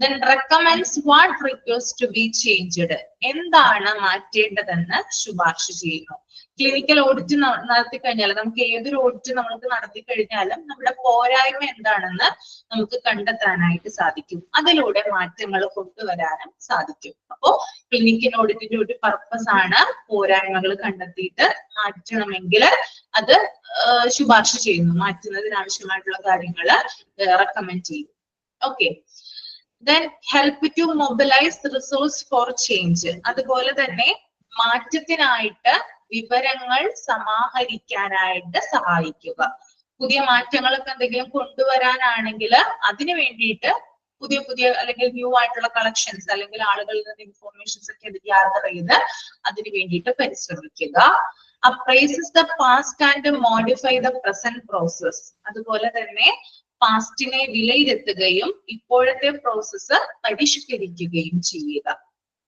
Then recommends what requires to be changed. എന്താണ് മാറ്റേണ്ടതെന്ന് ശുപാർശ ചെയ്യുന്നു. ക്ലിനിക്കൽ ഓഡിറ്റ് നടത്തി കഴിഞ്ഞാൽ നമുക്ക് ഏതൊരു ഓഡിറ്റ് നമുക്ക് നടത്തി കഴിഞ്ഞാലും നമ്മുടെ പോരായ്മ എന്താണെന്ന് നമുക്ക് കണ്ടെത്താനായിട്ട് സാധിക്കും. അതിലൂടെ മാറ്റങ്ങൾ കൊണ്ടുവരാനും സാധിക്കും. അപ്പോ ക്ലിനിക്കൽ ഓഡിറ്റിന്റെ ഒരു പർപ്പസ് ആണ് പോരായ്മകൾ കണ്ടെത്തിയിട്ട് മാറ്റണമെങ്കിൽ അത് ശുപാർശ ചെയ്യുന്നു. മാറ്റുന്നതിന് ആവശ്യമായിട്ടുള്ള കാര്യങ്ങൾ റെക്കമെൻഡ് ചെയ്യും. Okay, then help to mobilize resource for change. അതുപോലെ തന്നെ മാറ്റത്തിനായിട്ട് വിവരങ്ങൾ സമാഹരിക്കാനായിട്ട് സഹായിക്കുക. പുതിയ മാറ്റങ്ങളൊക്കെ എന്തെങ്കിലും കൊണ്ടുവരാനാണെങ്കിൽ അതിനു വേണ്ടിയിട്ട് പുതിയ പുതിയ അല്ലെങ്കിൽ ന്യൂ ആയിട്ടുള്ള കളക്ഷൻസ് അല്ലെങ്കിൽ ആളുകളിൽ നിന്ന് ഇൻഫോർമേഷൻസ് ഒക്കെ ഗ്യാദർ ചെയ്ത് അതിന് വേണ്ടിയിട്ട് പരിശ്രമിക്കുക. Appraises the past and modify the present process. അതുപോലെ തന്നെ പാസ്റ്റിനെ വിലയിരുത്തുകയും ഇപ്പോഴത്തെ പ്രോസസ്സ് പരിഷ്കരിക്കുകയും ചെയ്യുക.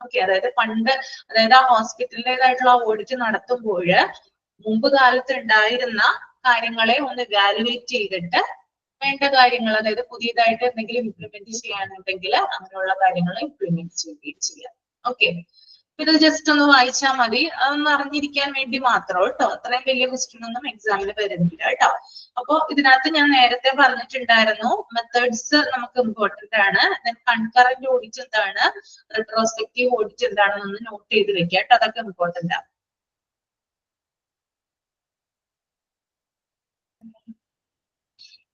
ഓക്കെ, അതായത് പണ്ട്, അതായത് ആ ഹോസ്പിറ്റലിൻ്റെതായിട്ടുള്ള ഓഡിറ്റ് നടത്തുമ്പോൾ മുമ്പ് കാലത്ത് ഉണ്ടായിരുന്ന കാര്യങ്ങളെ ഒന്ന് വാലുവേറ്റ് ചെയ്തിട്ട് വേണ്ട കാര്യങ്ങൾ, അതായത് പുതിയതായിട്ട് എന്തെങ്കിലും ഇംപ്ലിമെന്റ് ചെയ്യാനുണ്ടെങ്കിൽ അങ്ങനെയുള്ള കാര്യങ്ങൾ ഇംപ്ലിമെന്റ് ചെയ്യുകയും ചെയ്യാം. ഓക്കെ, ഇത് ജസ്റ്റ് ഒന്ന് വായിച്ചാൽ മതി, അതൊന്ന് അറിഞ്ഞിരിക്കാൻ വേണ്ടി മാത്രം കേട്ടോ. അത്രയും വലിയ ക്വസ്റ്റ്യൻ ഒന്നും എക്സാമിന് വരുന്നില്ല കേട്ടോ. അപ്പൊ ഇതിനകത്ത് ഞാൻ നേരത്തെ പറഞ്ഞിട്ടുണ്ടായിരുന്നു, മെത്തേഡ്സ് നമുക്ക് ഇമ്പോർട്ടന്റ് ആണ്. കൺകറന്റ് ഓഡിറ്റ് എന്താണ്, റെട്രോസ്പെക്റ്റീവ് ഓഡിറ്റ് എന്താണെന്നൊന്ന് നോട്ട് ചെയ്ത് വെക്കുക കേട്ടോ, അതൊക്കെ ഇമ്പോർട്ടന്റ് ആണ്.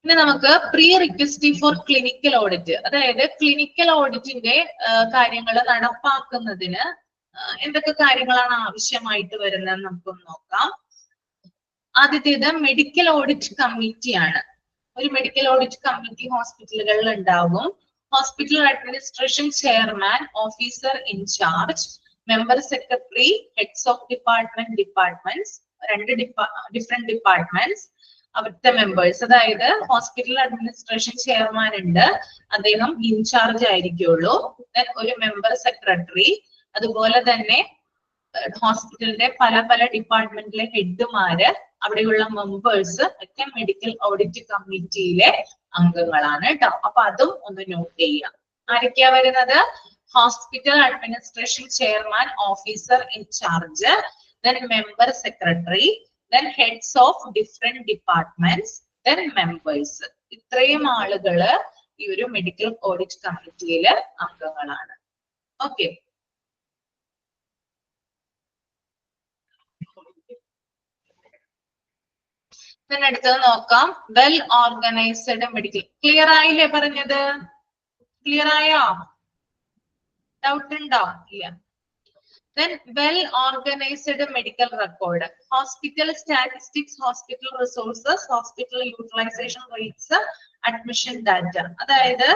ഇനി നമുക്ക് pre request for clinical audit, അതായത് ക്ലിനിക്കൽ ഓഡിറ്റിന്റെ കാര്യങ്ങൾ നടപ്പാക്കുന്നതിന് എന്തൊക്കെ കാര്യങ്ങളാണ് ആവശ്യമായിട്ട് വരുന്നത് നമുക്കൊന്ന് നോക്കാം. ആദ്യത്തേത് മെഡിക്കൽ ഓഡിറ്റ് കമ്മിറ്റിയാണ്. ഒരു മെഡിക്കൽ ഓഡിറ്റ് കമ്മിറ്റി ഹോസ്പിറ്റലുകളിൽ ഉണ്ടാകും. Hospital administration chairman, officer incharge, member secretary, heads of departments, രണ്ട് ഡിഫറെന്റ് ഡിപ്പാർട്ട്മെന്റ്സ്, അവിടുത്തെ മെമ്പേഴ്സ്. അതായത് ഹോസ്പിറ്റൽ അഡ്മിനിസ്ട്രേഷൻ ചെയർമാൻ ഉണ്ട്, അദ്ദേഹം ഇൻചാർജ് ആയിരിക്കുള്ളൂ. ഒരു മെമ്പർ സെക്രട്ടറി, അതുപോലെ തന്നെ ഹോസ്പിറ്റലിന്റെ പല പല ഡിപ്പാർട്ട്മെന്റിലെ ഹെഡുമാര്, അവിടെയുള്ള മെമ്പേഴ്സ് ഒക്കെ മെഡിക്കൽ ഓഡിറ്റ് കമ്മിറ്റിയിലെ അംഗങ്ങളാണ് കേട്ടോ. അപ്പൊ അതും ഒന്ന് നോട്ട് ചെയ്യാം. ആരൊക്കെയാ വരുന്നത്? Hospital administration chairman, officer incharge, then member secretary, then heads of different departments, then members. ഇത്രയും ആളുകള് ഈ ഒരു മെഡിക്കൽ ഓഡിറ്റ് കമ്മിറ്റിയിലെ അംഗങ്ങളാണ്. ഓക്കെ, അടുത്തത് നോക്കാം. Well organised medical. ക്ലിയർ ആയില്ലേ പറഞ്ഞത്? ക്ലിയർ ആയോ? ഡൗട്ട് ഉണ്ടോ? ഇല്ല. Then well-organized medical record, hospital statistics, hospital resources, hospital utilization rates, admission data. അതായത്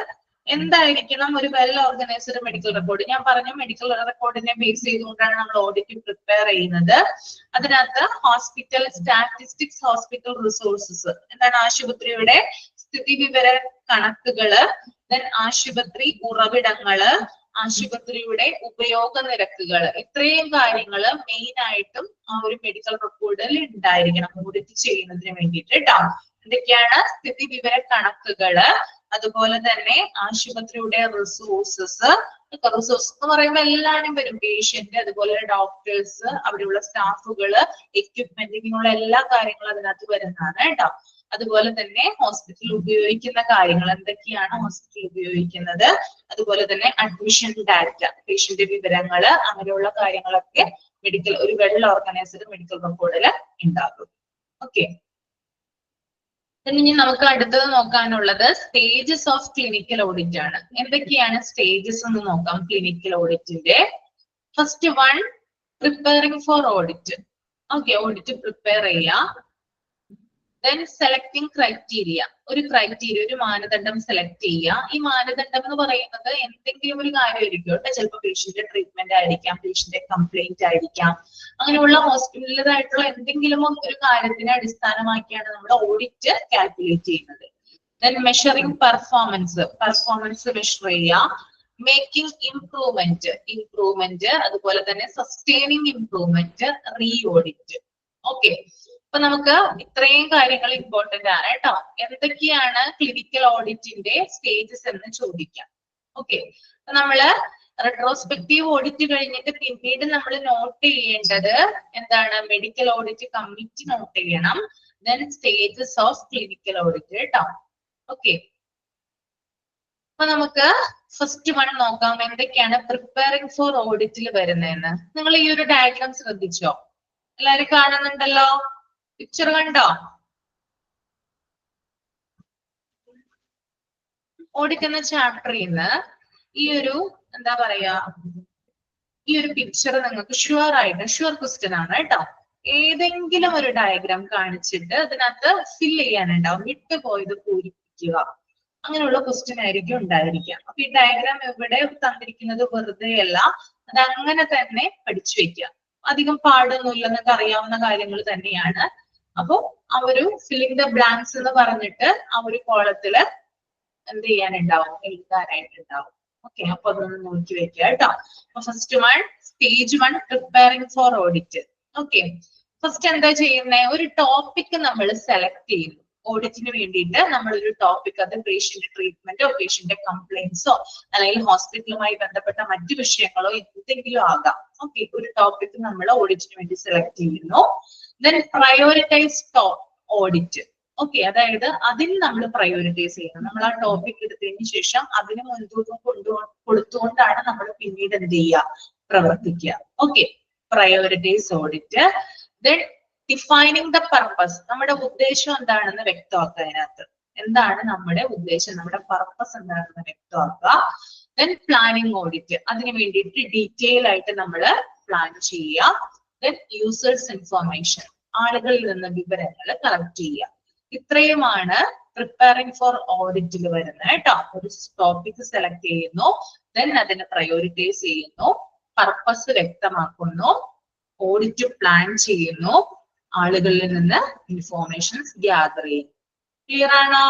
എന്തായിരിക്കണം ഒരു വെൽ ഓർഗനൈസ്ഡ് മെഡിക്കൽ റെക്കോർഡ്? ഞാൻ പറഞ്ഞു, മെഡിക്കൽ റെക്കോർഡിനെ ബേസ് ചെയ്തുകൊണ്ടാണ് നമ്മൾ ഓഡിറ്റ് പ്രിപ്പയർ ചെയ്യുന്നത്. അതിനകത്ത് ഹോസ്പിറ്റൽ സ്റ്റാറ്റിസ്റ്റിക്സ്, ഹോസ്പിറ്റൽ റിസോഴ്സസ്, എന്താണ് ആശുപത്രിയുടെ സ്ഥിതി വിവര കണക്കുകള്, ദെൻ ആശുപത്രി ഉറവിടങ്ങള്, ആശുപത്രിയുടെ ഉപയോഗ നിരക്കുകൾ, ഇത്രയും കാര്യങ്ങൾ മെയിൻ ആയിട്ടും ആ ഒരു മെഡിക്കൽ റെക്കോർഡിൽ ഉണ്ടായിരിക്കണം ഓഡിറ്റ് ചെയ്യുന്നതിന് വേണ്ടിയിട്ട് കേട്ടോ. എന്തൊക്കെയാണ്? സ്ഥിതി വിവര കണക്കുകള്, അതുപോലെ തന്നെ ആശുപത്രിയുടെ റിസോഴ്സസ്. റിസോഴ്സ് എന്ന് പറയുമ്പോൾ എല്ലാവരും വരും, പേഷ്യന്റ്, അതുപോലെ ഡോക്ടേഴ്സ്, അവിടെയുള്ള സ്റ്റാഫുകള്, എക്യുപ്മെന്റ്, ഇങ്ങനെയുള്ള എല്ലാ കാര്യങ്ങളും അതിനകത്ത് വരുന്നതാണ് കേട്ടോ. അതുപോലെ തന്നെ ഹോസ്പിറ്റലിൽ ഉപയോഗിക്കുന്ന കാര്യങ്ങൾ എന്തൊക്കെയാണ് ഹോസ്പിറ്റലിൽ ഉപയോഗിക്കുന്നത്, അതുപോലെ തന്നെ അഡ്മിഷൻ ഡാറ്റ, പേഷ്യന്റ് വിവരങ്ങള്, അങ്ങനെയുള്ള കാര്യങ്ങളൊക്കെ മെഡിക്കൽ ഒരു വെൽ ഓർഗനൈസ്ഡ് മെഡിക്കൽ റെക്കോർഡിൽ ഉണ്ടാകും. ഓക്കെ, ഇനി നമുക്ക് അടുത്തത് നോക്കാനുള്ളത് സ്റ്റേജസ് ഓഫ് ക്ലിനിക്കൽ ഓഡിറ്റ് ആണ്. എന്തൊക്കെയാണ് സ്റ്റേജസ് എന്ന് നോക്കാം ക്ലിനിക്കൽ ഓഡിറ്റിന്റെ. First one, preparing for audit. Okay, audit prepare ചെയ്യാം. Then selecting criteria, ഒരു ക്രൈറ്റീരിയ, ഒരു മാനദണ്ഡം സെലക്ട് ചെയ്യുക. ഈ മാനദണ്ഡം എന്ന് പറയുന്നത് എന്തെങ്കിലും ഒരു കാര്യമായിരിക്കും കേട്ടോ. ചിലപ്പോൾ പേഷ്യന്റ് ട്രീറ്റ്മെന്റ് ആയിരിക്കാം, പേഷ്യന്റ് കംപ്ലൈന്റ് ആയിരിക്കാം, അങ്ങനെയുള്ള ഹോസ്പിറ്റലിലായിട്ടുള്ള എന്തെങ്കിലും ഒരു കാര്യത്തിനെ അടിസ്ഥാനമാക്കിയാണ് നമ്മൾ ഓഡിറ്റ് കാൽക്കുലേറ്റ് ചെയ്യുന്നത്. Then measuring പെർഫോമൻസ് മെഷർ ചെയ്യുക. മേക്കിംഗ് ഇംപ്രൂവ്മെന്റ്, അതുപോലെ തന്നെ sustaining improvement, re audit. Okay, അപ്പൊ നമുക്ക് ഇത്രയും കാര്യങ്ങൾ ഇമ്പോർട്ടന്റ് ആണ് കേട്ടോ. എന്തൊക്കെയാണ് ക്ലിനിക്കൽ ഓഡിറ്റിന്റെ സ്റ്റേജസ് എന്ന് ചോദിക്കാം. ഓക്കെ, അപ്പൊ നമ്മള് റെട്രോസ്പെക്റ്റീവ് ഓഡിറ്റ് കഴിഞ്ഞിട്ട് പിന്നീട് നമ്മൾ നോട്ട് ചെയ്യേണ്ടത് എന്താണ്? മെഡിക്കൽ ഓഡിറ്റ് കമ്മിറ്റി നോട്ട് ചെയ്യണം. Then stages of clinical audit കേട്ടോ. ഓക്കെ, അപ്പൊ നമുക്ക് ഫസ്റ്റ് വൺ നോക്കാം. എന്തൊക്കെയാണ് പ്രിപ്പയറിംഗ് ഫോർ ഓഡിറ്റിൽ വരുന്നതെന്ന്. നിങ്ങൾ ഈ ഒരു ഡയഗ്രാം ശ്രദ്ധിച്ചോ? എല്ലാരും കാണുന്നുണ്ടല്ലോ? പിക്ചർ കണ്ടോ? ഓഡിറ്റ് എന്ന ചാപ്റ്ററിൽ നിന്ന് ഈ ഒരു എന്താ പറയാ, ഈ ഒരു പിക്ചർ നിങ്ങൾക്ക് ഷുവർ ക്വസ്റ്റ്യൻ ആണ് കേട്ടോ. ഏതെങ്കിലും ഒരു ഡയഗ്രാം കാണിച്ചിട്ട് അതിനകത്ത് ഫിൽ ചെയ്യാനുണ്ടാവും, വിട്ടുപോയത് പൂരിപ്പിക്കുക. അങ്ങനെയുള്ള ക്വസ്റ്റ്യൻ ആയിരിക്കും ഉണ്ടായിരിക്കുക. അപ്പൊ ഈ ഡയഗ്രാം ഇവിടെ തന്നിരിക്കുന്നത് വെറുതെ അല്ല, അത് അങ്ങനെ തന്നെ പഠിച്ചു വെക്കുക. അധികം പാടൊന്നുമില്ല, നിങ്ങൾക്ക് അറിയാവുന്ന കാര്യങ്ങൾ തന്നെയാണ്. അപ്പൊ ആ ഒരു ഫില്ലിംഗ് ദ ബ്ലാങ്ക്സ് എന്ന് പറഞ്ഞിട്ട് ആ ഒരു കോളത്തില് എന്ത് ചെയ്യാനുണ്ടാവും, എഴുതാനായിട്ടുണ്ടാവും. ഓക്കെ, അപ്പൊ അതൊന്ന് നോക്കി വെക്കുക കേട്ടോ. അപ്പൊ first one, stage 1 preparing for audit. Okay, first എന്താ ചെയ്യുന്നത്, ഒരു ടോപ്പിക് നമ്മൾ സെലക്ട് ചെയ്യുന്നു. ഓഡിറ്റിന് വേണ്ടിയിട്ട് നമ്മൾ ഒരു ടോപ്പിക്, അത് പേഷ്യന്റ് ട്രീറ്റ്മെന്റോ പേഷ്യന്റ് കംപ്ലൈന്റ്സോ അല്ലെങ്കിൽ ഹോസ്പിറ്റലുമായി ബന്ധപ്പെട്ട മറ്റു വിഷയങ്ങളോ എന്തെങ്കിലും ആകാം. ഓക്കെ, ഒരു ടോപ്പിക് നമ്മൾ ഓഡിറ്റിന് വേണ്ടി സെലക്ട് ചെയ്യുന്നു. Then prioritise audit. ഓക്കെ, അതായത് അതിന് നമ്മൾ പ്രയോറിറ്റൈസ് ചെയ്യുന്നത്. നമ്മൾ ആ ടോപ്പിക് എടുത്തതിന് ശേഷം അതിന് മുൻതൂക്കം കൊടുത്തുകൊണ്ടാണ് നമ്മൾ പിന്നീട് എന്ത് ചെയ്യുക, പ്രവർത്തിക്കുക. Okay, prioritise audit. Then defining the purpose, നമ്മുടെ ഉദ്ദേശം എന്താണെന്ന് വ്യക്തമാക്കുക. അതിനകത്ത് എന്താണ് നമ്മുടെ ഉദ്ദേശം, നമ്മുടെ പർപ്പസ് എന്താണെന്ന് വ്യക്തമാക്കുക. ദെൻ പ്ലാനിങ് ഓഡിറ്റ്, അതിന് വേണ്ടിയിട്ട് ഡീറ്റെയിൽ ആയിട്ട് നമ്മൾ പ്ലാൻ ചെയ്യുക. ദെൻ യൂസേഴ്സ് ഇൻഫോർമേഷൻ, ആളുകളിൽ നിന്ന് വിവരങ്ങൾ കളക്ട് ചെയ്യുക. ഇത്രയുമാണ് പ്രിപ്പയറിംഗ് ഫോർ ഓഡിറ്റിൽ വരുന്നത് കേട്ടോ. ഒരു ടോപ്പിക് സെലക്ട് ചെയ്യുന്നു, ദെൻ അതിനെ പ്രയോറിറ്റൈസ് ചെയ്യുന്നു, പർപ്പസ് വ്യക്തമാക്കുന്നു, ഓഡിറ്റ് പ്ലാൻ ചെയ്യുന്നു, ആളുകളിൽ നിന്ന് ഇൻഫോർമേഷൻസ് ഗ്യാദർ ചെയ്യുന്നു. ക്ലിയർ ആണോ?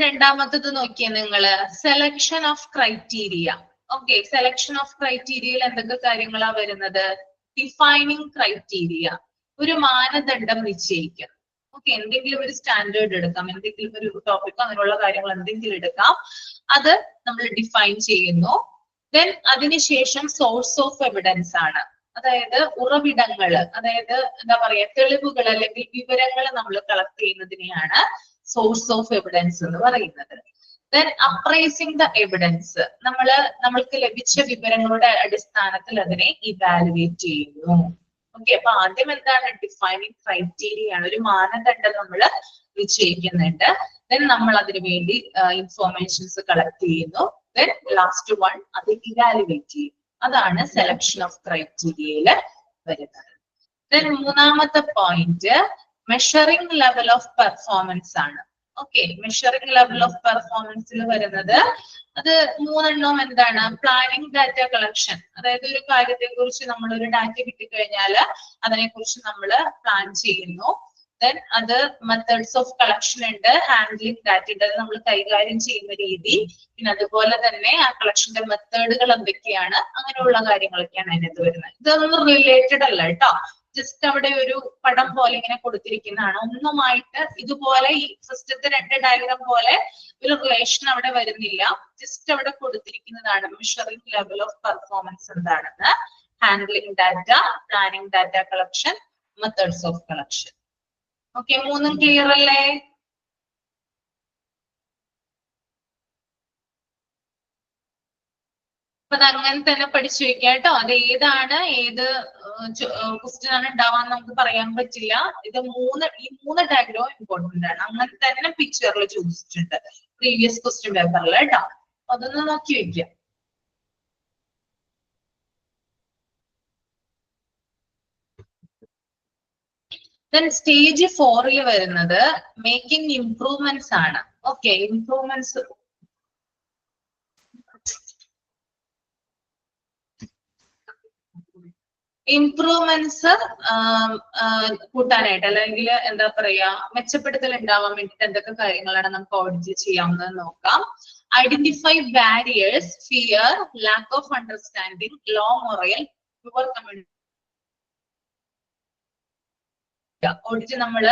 രണ്ടാമത്തത് നോക്കിയേ നിങ്ങള്, selection of criteria. Okay, selection of ക്രൈറ്റീരിയയിൽ എന്തൊക്കെ കാര്യങ്ങളാ വരുന്നത്? ഡിഫൈനിങ് ക്രൈറ്റീരിയ, ഒരു മാനദണ്ഡം നിശ്ചയിക്കുക. ഓക്കെ, എന്തെങ്കിലും ഒരു സ്റ്റാൻഡേർഡ് എടുക്കാം, എന്തെങ്കിലും ഒരു ടോപ്പിക്കോ അങ്ങനെയുള്ള കാര്യങ്ങൾ എന്തെങ്കിലും എടുക്കാം, അത് നമ്മൾ ഡിഫൈൻ ചെയ്യുന്നു. ദെൻ അതിനുശേഷം സോഴ്സ് ഓഫ് എവിഡൻസ് ആണ്, അതായത് ഉറവിടങ്ങള്, അതായത് എന്താ പറയാ, തെളിവുകൾ അല്ലെങ്കിൽ വിവരങ്ങൾ നമ്മൾ കളക്ട് ചെയ്യുന്നതിനെയാണ് സോഴ്സ് ഓഫ് എവിഡൻസ് എന്ന് പറയുന്നത്. ദെൻ അപ്രൈസിങ് ദ എവിഡൻസ്, നമ്മൾക്ക് ലഭിച്ച വിവരങ്ങളുടെ അടിസ്ഥാനത്തിൽ അതിനെ ഇവാലുവേറ്റ് ചെയ്യുന്നു. ഓക്കെ, അപ്പൊ ആദ്യം എന്താണ്, ഡിഫൈനിങ് ക്രൈറ്റീരിയ ആണ്, ഒരു മാനദണ്ഡം നമ്മൾ നിശ്ചയിക്കുന്നുണ്ട്. ദെൻ നമ്മൾ അതിനു വേണ്ടി ഇൻഫോർമേഷൻസ് കളക്ട് ചെയ്യുന്നു. ദെൻ ലാസ്റ്റ് വൺ, അത് ഇവാലുവേറ്റ് ചെയ്യും. അതാണ് സെലക്ഷൻ ഓഫ് ക്രൈറ്റീരിയയില് വരുന്നത്. ദെൻ മൂന്നാമത്തെ point measuring level of performance ആണ്. ഓക്കെ, മെഷറിംഗ് ലെവൽ ഓഫ് പെർഫോമൻസിൽ വരുന്നത് അത് മൂന്നെണ്ണവും എന്താണ്, പ്ലാനിങ് ഡാറ്റ കളക്ഷൻ, അതായത് ഒരു കാര്യത്തെ കുറിച്ച് നമ്മൾ ഒരു ഡാറ്റ കിട്ടിക്കഴിഞ്ഞാൽ അതിനെക്കുറിച്ച് നമ്മൾ പ്ലാൻ ചെയ്യുന്നു. ദെൻ അത് മെത്തേഡ്സ് ഓഫ് കളക്ഷൻ ഉണ്ട്, ഹാൻഡ്ലിംഗ് ഡാറ്റ ഉണ്ട്, അത് നമ്മൾ കൈകാര്യം ചെയ്യുന്ന രീതി, പിന്നെ അതുപോലെ തന്നെ ആ കളക്ഷന്റെ മെത്തേഡുകൾ എന്തൊക്കെയാണ്, അങ്ങനെയുള്ള കാര്യങ്ങളൊക്കെയാണ് അതിനകത്ത് വരുന്നത്. ഇതൊന്നും റിലേറ്റഡ് അല്ല കേട്ടോ, ജസ്റ്റ് അവിടെ ഒരു പടം പോലെ ഇങ്ങനെ കൊടുത്തിരിക്കുന്നതാണ്. ഒന്നുമായിട്ട് ഇതുപോലെ ഈ സിസ്റ്റത്തെ രണ്ട് ഡയഗ്രാം പോലെ ഒരു റിലേഷൻ അവിടെ വരുന്നില്ല, ജസ്റ്റ് അവിടെ കൊടുത്തിരിക്കുന്നതാണ് മെഷറിംഗ് ലെവൽ ഓഫ് പെർഫോമൻസ് എന്താണെന്ന്, handling data, planning data collection, methods of collection. Okay, മൂന്നും ക്ലിയർ അല്ലേ? അപ്പൊ അത് അങ്ങനെ തന്നെ പഠിച്ചു വെക്കാം കേട്ടോ. അത് ഏതാണ്, ഏത് ക്വസ്റ്റ്യൻ ആണ് ഉണ്ടാവാന്ന് നമുക്ക് പറയാൻ പറ്റില്ല. ഇത് ഈ മൂന്ന് ഡയഗ്രാം ഇമ്പോർട്ടന്റ് ആണ്. അങ്ങനെ തന്നെ പിക്ചറിൽ ചോദിച്ചിട്ടുണ്ട് പ്രീവിയസ് ക്വസ്റ്റ്യൻ പേപ്പറിൽ കേട്ടോ. അതൊന്ന് നോക്കി വെക്കാം. ദെൻ സ്റ്റേജ് 4 വരുന്നത് മേക്കിംഗ് ഇംപ്രൂവ്മെന്റ്സ് ആണ്. ഓക്കെ, ഇംപ്രൂവ്മെന്റ്സ് കൂട്ടാനായിട്ട്, അല്ലെങ്കിൽ എന്താ പറയാ, മെച്ചപ്പെടുത്തൽ ഉണ്ടാവാൻ വേണ്ടിട്ട് എന്തൊക്കെ കാര്യങ്ങളാണ് നമുക്ക് ഓഡിറ്റ് ചെയ്യാവുന്നത് നോക്കാം. Identify barriers, fear, lack of understanding, low morale, poor community. Audit നമ്മൾ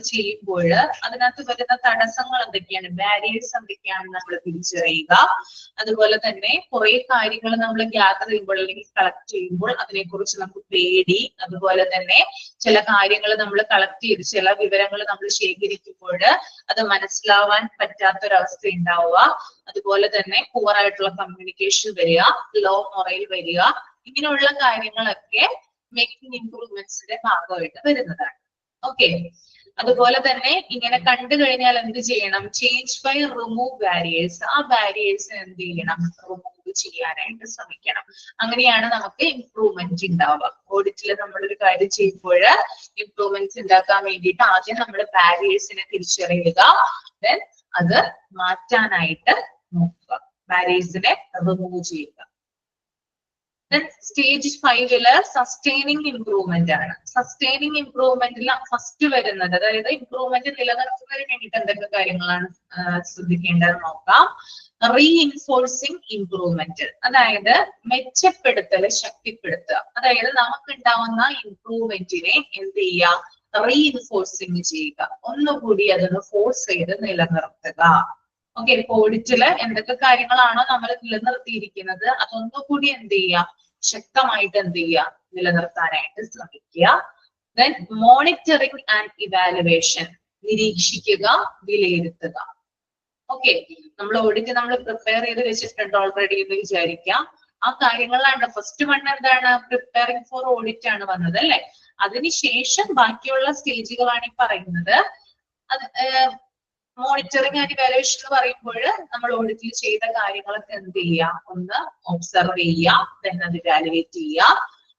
ചെയ്യുമ്പോൾ അതിനകത്ത് വരുന്ന തടസ്സങ്ങൾ എന്തൊക്കെയാണ്, ബാരിയേഴ്സ് എന്തൊക്കെയാണെന്ന് നമ്മൾ തിരിച്ചറിയുക. അതുപോലെ തന്നെ കുറെ കാര്യങ്ങൾ നമ്മൾ ഗ്യാദർ ചെയ്യുമ്പോൾ അല്ലെങ്കിൽ കളക്ട് ചെയ്യുമ്പോൾ അതിനെക്കുറിച്ച് നമുക്ക് പേടി, അതുപോലെ തന്നെ ചില കാര്യങ്ങൾ നമ്മൾ കളക്ട് ചെയ്ത് ചില വിവരങ്ങൾ നമ്മൾ ശേഖരിക്കുമ്പോൾ അത് മനസ്സിലാവാൻ പറ്റാത്തൊരവസ്ഥ ഉണ്ടാവുക. അതുപോലെ തന്നെ പുവർ ആയിട്ടുള്ള കമ്മ്യൂണിക്കേഷൻ വരിക, ലോ മൊറൽ വരിക. ഇങ്ങനെയുള്ള കാര്യങ്ങളൊക്കെ മേക്കിംഗ് ഇംപ്രൂവ്മെന്റ്സിന്റെ ഭാഗമായിട്ട് വരുന്നതാണ്. ഓക്കെ, അതുപോലെ തന്നെ ഇങ്ങനെ കണ്ടു കഴിഞ്ഞാൽ എന്ത് ചെയ്യണം, ചേഞ്ച് ബൈ റിമൂവ് ബാരിയേഴ്സ്. ആ ബാരിയേഴ്സ് എന്ത് ചെയ്യണം, റിമൂവ് നമുക്ക് ചെയ്യാനായിട്ട് ശ്രമിക്കണം. അങ്ങനെയാണ് നമുക്ക് ഇംപ്രൂവ്മെന്റ് ഉണ്ടാവുക. ഓഡിറ്റിൽ നമ്മളൊരു കാര്യം ചെയ്യുമ്പോൾ ഇംപ്രൂവ്മെന്റ്സ് ഉണ്ടാക്കാൻ വേണ്ടിയിട്ട് ആദ്യം നമ്മൾ ബാരിയേഴ്സിനെ തിരിച്ചറിയുക, ദെൻ അത് മാറ്റാനായിട്ട് നോക്കുക, ബാരിയേഴ്സിനെ റിമൂവ് ചെയ്യുക. സ്റ്റേജ് 5 സസ്റ്റൈനിങ് ഇംപ്രൂവ്മെന്റ് ആണ്. സസ്റ്റൈനിങ് ഇംപ്രൂവ്മെന്റിൽ ഫസ്റ്റ് വരുന്നത്, അതായത് ഇംപ്രൂവ്മെന്റ് നിലനിർത്തുന്നതിന് വേണ്ടിയിട്ട് എന്തൊക്കെ കാര്യങ്ങളാണ് ശ്രദ്ധിക്കേണ്ടത് നോക്കാം. റീഇൻഫോഴ്സിങ് ഇംപ്രൂവ്മെന്റ്, അതായത് മെച്ചപ്പെടുത്തൽ, ശക്തിപ്പെടുത്തുക. അതായത് നമുക്കുണ്ടാവുന്ന ഇംപ്രൂവ്മെന്റിനെ എന്ത് ചെയ്യുക, റീഇൻഫോഴ്സിങ് ചെയ്യുക, ഒന്നുകൂടി അതൊന്ന് ഫോഴ്സ് ചെയ്ത് നിലനിർത്തുക. ഓക്കെ, ഇപ്പൊ ഓഡിറ്റില് എന്തൊക്കെ കാര്യങ്ങളാണോ നമ്മൾ നിലനിർത്തിയിരിക്കുന്നത് അതൊന്നുകൂടി എന്ത് ചെയ്യുക, ശക്തമായിട്ട് എന്ത് ചെയ്യുക, നിലനിർത്താനായിട്ട് ശ്രമിക്കുക. ദെൻ മോണിറ്ററിംഗ് ആൻഡ് ഇവാലുവേഷൻ, നിരീക്ഷിക്കുക, വിലയിരുത്തുക. ഓക്കെ, നമ്മൾ ഓഡിറ്റ് നമ്മൾ പ്രിപ്പയർ ചെയ്ത് വെച്ചിട്ടുണ്ട് ഓൾറെഡി എന്ന് വിചാരിക്കാം. ആ കാര്യങ്ങളാണ് ഫസ്റ്റ് വൺ. എന്താണ്, പ്രിപ്പയറിംഗ് ഫോർ ഓഡിറ്റ് ആണ് വന്നത് അല്ലെ. അതിനുശേഷം ബാക്കിയുള്ള സ്റ്റേജുകളാണ് ഈ പറയുന്നത്. അത് മോണിറ്ററിംഗ് ആൻഡ് ഇവാലുവേഷൻ എന്ന് പറയുമ്പോൾ നമ്മൾ ഓഡിറ്റിൽ ചെയ്ത കാര്യങ്ങളൊക്കെ എന്ത് ചെയ്യുക, ഒന്ന് ഒബ്സർവ് ചെയ്യുക, ദെൻ അത് ഇവാലുവേറ്റ് ചെയ്യുക.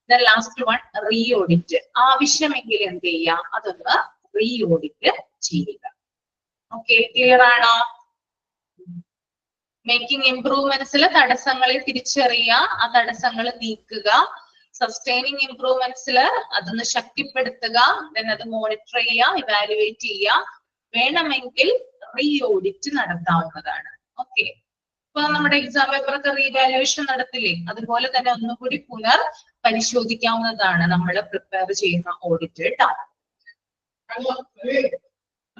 Then last one re audit, ആവശ്യമെങ്കിൽ എന്ത് ചെയ്യുക, അതൊന്ന് റീ ഓഡിറ്റ് ചെയ്യുക. ഓക്കെ, ക്ലിയർ ആണോ? മേക്കിംഗ് ഇംപ്രൂവ്മെന്റ്സിൽ തടസ്സങ്ങളെ തിരിച്ചറിയുക, ആ തടസ്സങ്ങൾ നീക്കുക. സസ്റ്റൈനിങ് ഇംപ്രൂവ്മെന്റ്സിൽ അതൊന്ന് ശക്തിപ്പെടുത്തുക, ദെൻ അത് മോണിറ്റർ ചെയ്യുക, ഇവാലുവേറ്റ് ചെയ്യുക. വേണമെങ്കിൽ റീ ഓഡിറ്റ് നടത്താവുന്നതാണ്. ഓക്കെ, ഇപ്പൊ നമ്മുടെ എക്സാം പേപ്പറൊക്കെ റീവാലുവേഷൻ നടത്തില്ലേ, അതുപോലെ തന്നെ ഒന്നുകൂടി പുനർ പരിശോധിക്കാവുന്നതാണ് നമ്മൾ പ്രിപ്പയർ ചെയ്യുന്ന ഓഡിറ്റ് കേട്ടോ.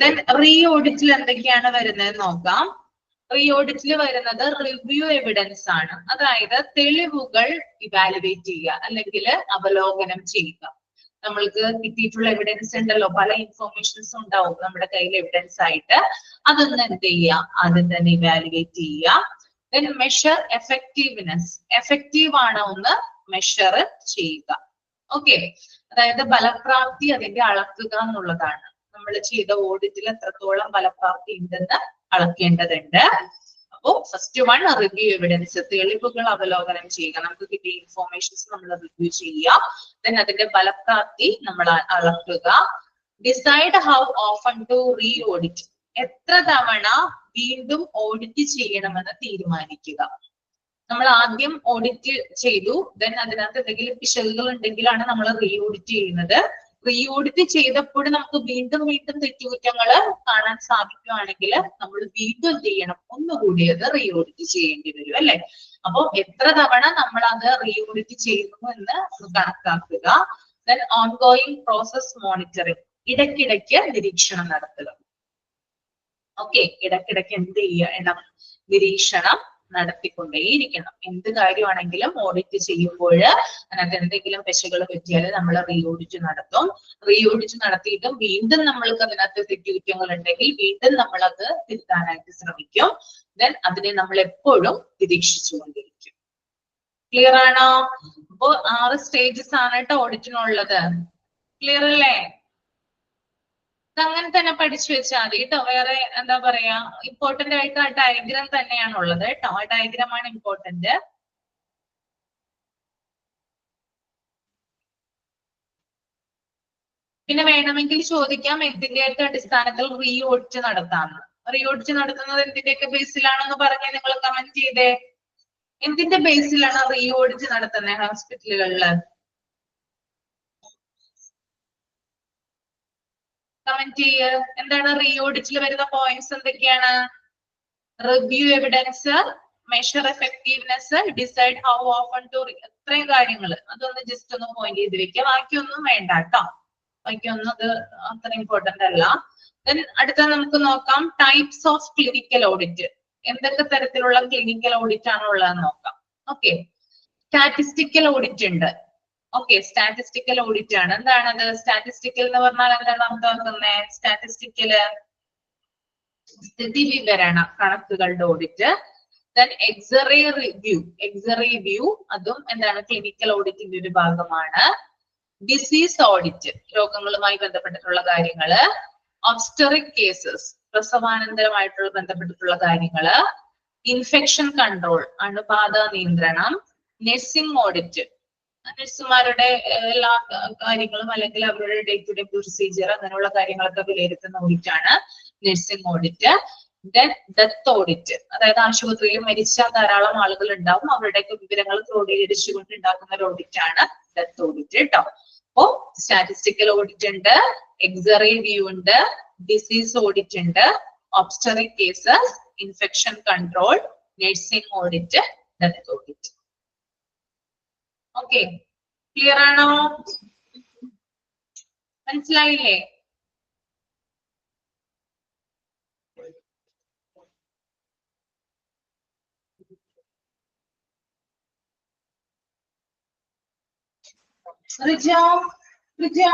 ദെൻ റീ ഓഡിറ്റിൽ എന്തൊക്കെയാണ് വരുന്നത് നോക്കാം. റീ ഓഡിറ്റിൽ വരുന്നത് റിവ്യൂ എവിഡൻസ് ആണ്. അതായത് തെളിവുകൾ ഇവാലുവേറ്റ് ചെയ്യുക അല്ലെങ്കിൽ അവലോകനം ചെയ്യുക. നമ്മൾക്ക് കിട്ടിയിട്ടുള്ള എവിഡൻസ് ഉണ്ടല്ലോ, പല ഇൻഫോർമേഷൻസ് ഉണ്ടാവും നമ്മുടെ കയ്യിൽ എവിഡൻസ് ആയിട്ട്. അതൊന്ന് എന്ത് ചെയ്യുക, ആദ്യം തന്നെ ഇവാലുവേറ്റ് ചെയ്യുക. ദെൻ മെഷർ എഫക്റ്റീവ്നെസ്, എഫക്റ്റീവ് ആണോ ഒന്ന് മെഷർ ചെയ്യുക. ഓക്കെ, അതായത് ഫലപ്രാപ്തി അതിന്റെ അളക്കുക എന്നുള്ളതാണ്. നമ്മൾ ചെയ്ത ഓഡിറ്റിൽ എത്രത്തോളം ഫലപ്രാപ്തി ഉണ്ടെന്ന് അളക്കേണ്ടതുണ്ട്. അപ്പോ ഫസ്റ്റ് വൺ റിവ്യൂ എവിഡൻസ്, തെളിവുകൾ അവലോകനം ചെയ്യുക. നമുക്ക് കിട്ടിയ ഇൻഫോർമേഷൻസ് നമ്മൾ റിവ്യൂ ചെയ്യുക, ദെൻ അതിന്റെ ഫലപ്രാപ്തി നമ്മൾ അളക്കുക. Decide how often to re audit, എത്ര തവണ വീണ്ടും ഓഡിറ്റ് ചെയ്യണമെന്ന് തീരുമാനിക്കുക. നമ്മൾ ആദ്യം ഓഡിറ്റ് ചെയ്തു, ദെൻ അതിനകത്ത് എന്തെങ്കിലും പിശകുകൾ ഉണ്ടെങ്കിലാണ് നമ്മൾ റീ ഓഡിറ്റ് ചെയ്യുന്നത്. റീ ഓഡിറ്റ് ചെയ്തപ്പോൾ നമുക്ക് വീണ്ടും വീണ്ടും തെറ്റുകുറ്റങ്ങൾ കാണാൻ സാധിക്കുകയാണെങ്കിൽ നമ്മൾ വീണ്ടും എന്ത് ചെയ്യണം, ഒന്നുകൂടി അത് റീ ഓഡിറ്റ് ചെയ്യേണ്ടി വരും അല്ലെ. അപ്പൊ എത്ര തവണ നമ്മൾ അത് റീ ഓഡിറ്റ് ചെയ്യുന്നു എന്ന് കണക്കാക്കുക. ദെൻ ഓൺഗോയിങ് പ്രോസസ് മോണിറ്ററിംഗ്, ഇടയ്ക്കിടയ്ക്ക് നിരീക്ഷണം നടത്തുക. ഓക്കെ, ഇടയ്ക്കിടയ്ക്ക് എന്ത് ചെയ്യണം, നിരീക്ഷണം നടത്തിക്കൊണ്ടേയിരിക്കണം. എന്ത് കാര്യമാണെങ്കിലും ഓഡിറ്റ് ചെയ്യുമ്പോൾ അതിനകത്ത് എന്തെങ്കിലും പെശകൾ പറ്റിയാൽ നമ്മൾ റീ ഓഡിറ്റ് നടത്തും. റീ ഓഡിറ്റ് നടത്തിയിട്ടും വീണ്ടും നമ്മൾക്ക് അതിനകത്ത് തെറ്റുകുറ്റങ്ങൾ ഉണ്ടെങ്കിൽ വീണ്ടും നമ്മൾ അത് തിരുത്താനായിട്ട് ശ്രമിക്കും. ദെൻ അതിനെ നമ്മൾ എപ്പോഴും നിരീക്ഷിച്ചുകൊണ്ടിരിക്കും. ക്ലിയർ ആണോ? അപ്പോ 6 സ്റ്റേജസ് ആണ് കേട്ടോ ഓഡിറ്റിനുള്ളത്. ക്ലിയർ അല്ലേ? അങ്ങനെ തന്നെ പഠിച്ചു വെച്ചാൽ മതി കേട്ടോ. വേറെ എന്താ പറയാ, ഇമ്പോർട്ടന്റ് ആയിട്ട് ആ ഡയഗ്രാം തന്നെയാണ് ഉള്ളത് കേട്ടോ. ആ ഡയഗ്രാം ആണ് ഇമ്പോർട്ടന്റ്. പിന്നെ വേണമെങ്കിൽ ചോദിക്കാം എന്തിന്റെയൊക്കെ അടിസ്ഥാനത്തിൽ റീ ഓഡിറ്റ് നടത്താമെന്ന്. റീ ഓഡിറ്റ് നടത്തുന്നത് എന്തിന്റെയൊക്കെ ബേസിലാണെന്ന് പറഞ്ഞ് നിങ്ങൾ കമന്റ് ചെയ്തേ. എന്തിന്റെ ബേസിലാണ് റീ ഓഡിറ്റ് നടത്തുന്നത് ഹോസ്പിറ്റലുകളിൽ? കമന്റ് ചെയ്യ്. എന്താണ് റീ ഓഡിറ്റിൽ വരുന്ന പോയിന്റ്സ് എന്തൊക്കെയാണ്? Review evidence, measure effectiveness, decide how often to, ഇത്രയും കാര്യങ്ങൾ അതൊന്ന് ജസ്റ്റ് ഒന്ന് പോയിന്റ് ചെയ്ത് വെക്കുക. ബാക്കിയൊന്നും വേണ്ട കേട്ടോ, ബാക്കിയൊന്നും അത് അത്ര ഇമ്പോർട്ടന്റ് അല്ല. ദെൻ അടുത്ത നമുക്ക് നോക്കാം ടൈപ്സ് ഓഫ് ക്ലിനിക്കൽ ഓഡിറ്റ്. എന്തൊക്കെ തരത്തിലുള്ള ക്ലിനിക്കൽ ഓഡിറ്റ് ആണ് ഉള്ളതെന്ന് നോക്കാം. ഓക്കെ, സ്റ്റാറ്റിസ്റ്റിക്കൽ ഓഡിറ്റ് ഉണ്ട്. ഓക്കെ, സ്റ്റാറ്റിസ്റ്റിക്കൽ ഓഡിറ്റ് ആണ്. എന്താണത്? സ്റ്റാറ്റിസ്റ്റിക്കൽ എന്ന് പറഞ്ഞാൽ എന്താണ് അർത്ഥമാക്കുന്നത്? സ്റ്റാറ്റിസ്റ്റിക്കല് സ്ഥിതി വിവരണ കണക്കുകളുടെ audit. Then X-ray review, X-ray review അതും എന്താണ് ക്ലിനിക്കൽ ഓഡിറ്റിന്റെ ഒരു ഭാഗമാണ്. ഡിസീസ് ഓഡിറ്റ്, രോഗങ്ങളുമായി ബന്ധപ്പെട്ടിട്ടുള്ള കാര്യങ്ങള്. ഒബ്സ്റ്ററിക് കേസസ്, പ്രസവാനന്തരമായിട്ടുള്ള ബന്ധപ്പെട്ടിട്ടുള്ള കാര്യങ്ങള്. ഇൻഫെക്ഷൻ കൺട്രോൾ, അണുബാധ നിയന്ത്രണം, നഴ്സിംഗ് ഓഡിറ്റ്, നഴ്സുമാരുടെ എല്ലാ കാര്യങ്ങളും അല്ലെങ്കിൽ അവരുടെ ഡേ ടു ഡേ പ്രൊസീജിയർ അങ്ങനെയുള്ള കാര്യങ്ങളൊക്കെ വിലയിരുത്തുന്ന ഓഡിറ്റ് ആണ് നഴ്സിംഗ് ഓഡിറ്റ്. ഡെത്ത് ഓഡിറ്റ്, അതായത് ആശുപത്രിയിൽ മരിച്ച ധാരാളം ആളുകൾ ഉണ്ടാവും, അവരുടെയൊക്കെ വിവരങ്ങൾ ക്രോഡീകരിച്ചുകൊണ്ട് ഉണ്ടാക്കുന്ന ഒരു ഓഡിറ്റ് ആണ് ഡെത്ത് ഓഡിറ്റ് കേട്ടോ. അപ്പോ സ്റ്റാറ്റിസ്റ്റിക്കൽ ഓഡിറ്റ് ഉണ്ട്, എക്സ്റേ വ്യൂ ഉണ്ട്, ഡിസീസ് ഓഡിറ്റ് ഉണ്ട്, obstetric cases, infection control, nursing audit, death audit. Okay, clear ആണോ? മനസ്സിലായില്ലേ? റിജോ, റിജോ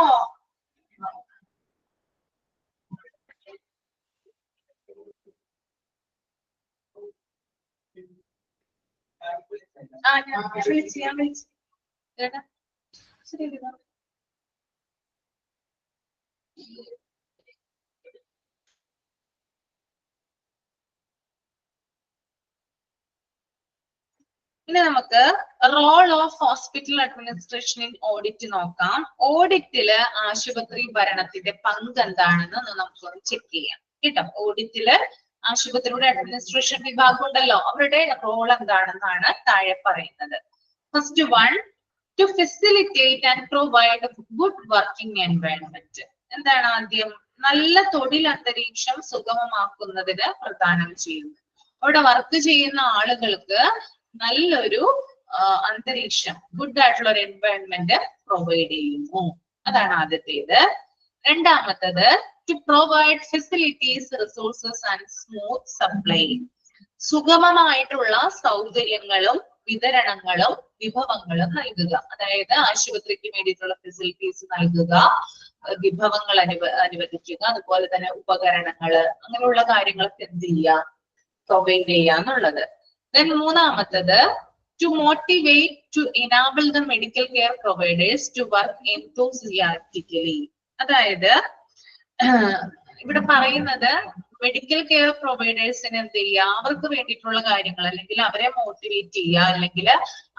ഞാൻ വിളിച്ചു ശരി. ഇനി നമുക്ക് role of hospital administration in audit നോക്കാം. ഓഡിറ്റില് ആശുപത്രി ഭരണത്തിന്റെ പങ്ക് എന്താണെന്ന് നമുക്കൊന്ന് ചെക്ക് ചെയ്യാം കേട്ടോ. ഓഡിറ്റില് ആശുപത്രിയുടെ അഡ്മിനിസ്ട്രേഷൻ വിഭാഗം ഉണ്ടല്ലോ, അവരുടെ റോൾ എന്താണെന്നാണ് താഴെ പറയുന്നത്. First one, to facilitate and provide good working environment. എന്താണ് ആദ്യം? നല്ല തൊഴിൽ അന്തരീക്ഷം സുഗമമാക്കുന്നതിന് പ്രദാനം ചെയ്യുന്നു. അവിടെ വർക്ക് ചെയ്യുന്ന ആളുകൾക്ക് നല്ലൊരു അന്തരീക്ഷം, ഗുഡ് ആയിട്ടുള്ള ഒരു എൻവയൺമെന്റ് പ്രൊവൈഡ് ചെയ്യുന്നു. അതാണ് ആദ്യത്തേത്. രണ്ടാമത്തത്, to provide facilities, resources and smooth supply. സുഗമമായിട്ടുള്ള സൗകര്യങ്ങളും വിതരണങ്ങളും വിഭവങ്ങളും നൽകുക. അതായത് ആശുപത്രിക്ക് വേണ്ടിയിട്ടുള്ള ഫെസിലിറ്റീസ് നൽകുക, വിഭവങ്ങൾ അനുവദിക്കുക, അതുപോലെ തന്നെ ഉപകരണങ്ങള്, അങ്ങനെയുള്ള കാര്യങ്ങളൊക്കെ എന്ത് ചെയ്യുക? പ്രൊവൈഡ് ചെയ്യുക എന്നുള്ളത്. Then മൂന്നാമത്തത്, to motivate to enable the medical care providers to work enthusiastically. അതായത് ഇവിടെ പറയുന്നത് മെഡിക്കൽ കെയർ പ്രൊവൈഡേഴ്സിന് എന്ത് ചെയ്യുക? അവർക്ക് വേണ്ടിയിട്ടുള്ള കാര്യങ്ങൾ, അല്ലെങ്കിൽ അവരെ മോട്ടിവേറ്റ് ചെയ്യുക, അല്ലെങ്കിൽ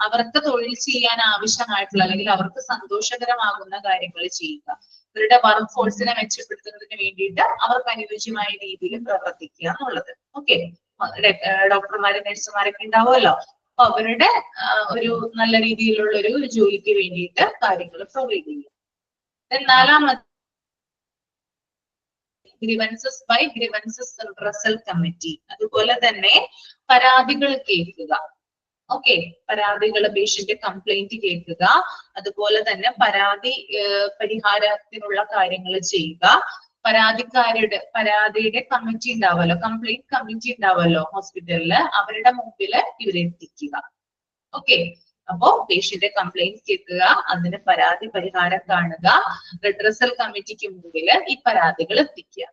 അവർക്ക് തൊഴിൽ ചെയ്യാൻ ആവശ്യമായിട്ടുള്ള അല്ലെങ്കിൽ അവർക്ക് സന്തോഷകരമാകുന്ന കാര്യങ്ങൾ ചെയ്യുക. ഇവരുടെ വർക്ക് ഫോഴ്സിനെ മെച്ചപ്പെടുത്തുന്നതിന് വേണ്ടിയിട്ട് അവർക്ക് അനുയോജ്യമായ രീതിയിൽ പ്രവർത്തിക്കുക എന്നുള്ളത്. ഓക്കെ, ഡോക്ടർമാര് നഴ്സുമാരൊക്കെ ഉണ്ടാവുമല്ലോ, അപ്പൊ അവരുടെ ഒരു നല്ല രീതിയിലുള്ള ഒരു ജോലിക്ക് വേണ്ടിയിട്ട് കാര്യങ്ങൾ പ്രൊവൈഡ് ചെയ്യുക. നാലാമത്, grievances by grievances redressal committee. അതുപോലെ തന്നെ പരാതികൾ കേൾക്കുക. ഓക്കെ, പരാതികൾ, പേഷ്യന്റ് കംപ്ലൈന്റ് കേൾക്കുക, അതുപോലെ തന്നെ പരാതി പരിഹാരത്തിനുള്ള കാര്യങ്ങൾ ചെയ്യുക. പരാതിയുടെ കമ്മിറ്റി ഉണ്ടാവുമല്ലോ, കംപ്ലൈന്റ് കമ്മിറ്റി ഉണ്ടാവുമല്ലോ ഹോസ്പിറ്റലില്, അവരുടെ മുമ്പിൽ ഇവരെത്തിക്കുക. ഓക്കെ, അപ്പോ പേഷ്യന്റ് കംപ്ലൈന്റ് കേൾക്കുക, അതിന് പരാതി പരിഹാരം കാണുക, റിഡ്രസൽ കമ്മിറ്റിക്ക് മുമ്പിൽ ഈ പരാതികൾ എത്തിക്കുക.